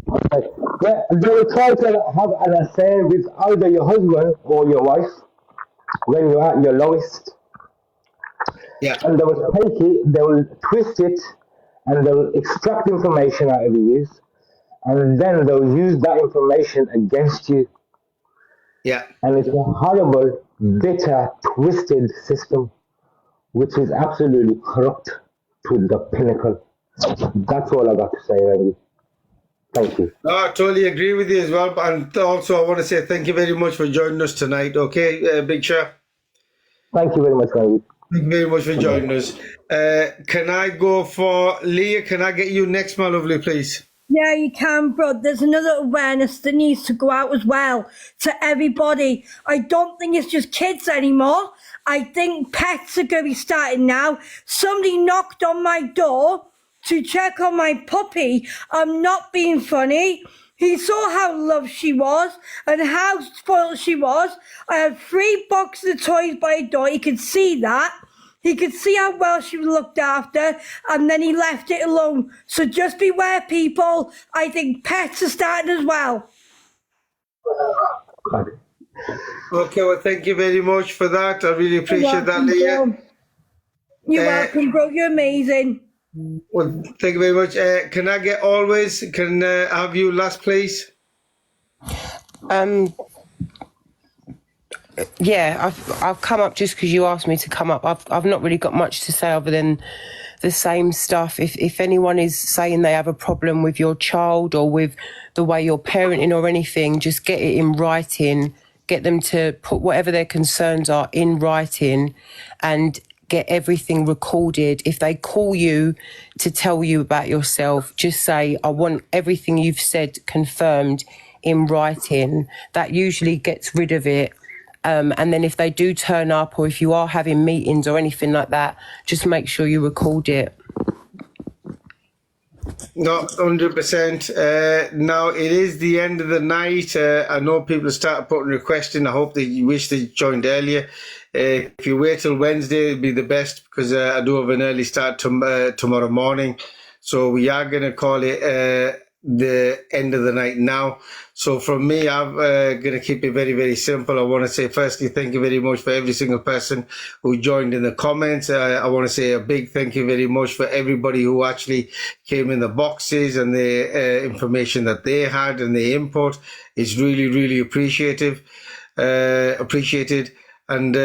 Okay. Yeah, they will try to have an affair with either your husband or your wife when you're at your lowest. Yeah. And they will take it, they will twist it, and they will extract information out of you, and then they'll use that information against you. Yeah. And it's a horrible, bitter, twisted system, which is absolutely corrupt to the pinnacle. That's all I got to say, Rangi. Thank you. No, I totally agree with you as well. And also, I want to say thank you very much for joining us tonight. Okay, Big Shark? Thank you very much, Rangi. Thank you very much for joining us. Can I go for Leah? Can I get you next, my lovely, please? Yeah, you can, bro. There's another awareness that needs to go out as well to everybody. I don't think it's just kids anymore. I think pets are going to be starting now. Somebody knocked on my door to check on my puppy. I'm not being funny. He saw how loved she was and how spoiled she was. I had 3 boxes of toys by the door. He could see that. He could see how well she was looked after, and then he left it alone. So just beware, people. I think pets are starting as well. Okay, well, thank you very much for that. I really appreciate that, Leah. You're welcome, bro. You're amazing. Well, thank you very much. Can I get always? Can I have you last, please? Yeah, I've come up just because you asked me to come up. I've not really got much to say other than the same stuff. If anyone is saying they have a problem with your child or with the way you're parenting or anything, just get it in writing. Get them to put whatever their concerns are in writing and get everything recorded. If they call you to tell you about yourself, just say, I want everything you've said confirmed in writing. That usually gets rid of it. And then if they do turn up or if you are having meetings or anything like that, just make sure you record it. No, 100%. Now, it is the end of the night. I know people start putting requests in. I hope that you wish they joined earlier. If you wait till Wednesday, it'll be the best because I do have an early start tomorrow morning. So we are going to call it the end of the night now. So from me, I'm going to keep it very, very simple. I want to say, firstly, thank you very much for every single person who joined in the comments. I want to say a big thank you very much for everybody who actually came in the boxes and the information that they had and the input. It's really, really appreciative. appreciated. And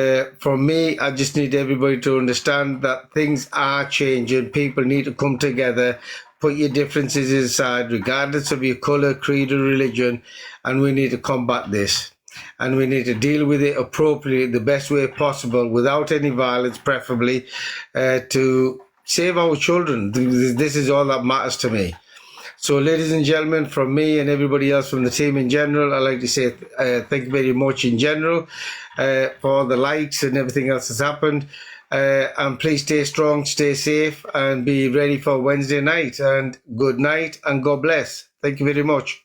for me, I just need everybody to understand that things are changing. People need to come together, put your differences aside, regardless of your colour, creed, or religion, and we need to combat this. And we need to deal with it appropriately, the best way possible, without any violence, preferably, to save our children. This is all that matters to me. So, ladies and gentlemen, from me and everybody else from the team in general, I'd like to say thank you very much in general for all the likes and everything else that's happened. And please stay strong, stay safe, and be ready for Wednesday night. And good night and God bless. Thank you very much.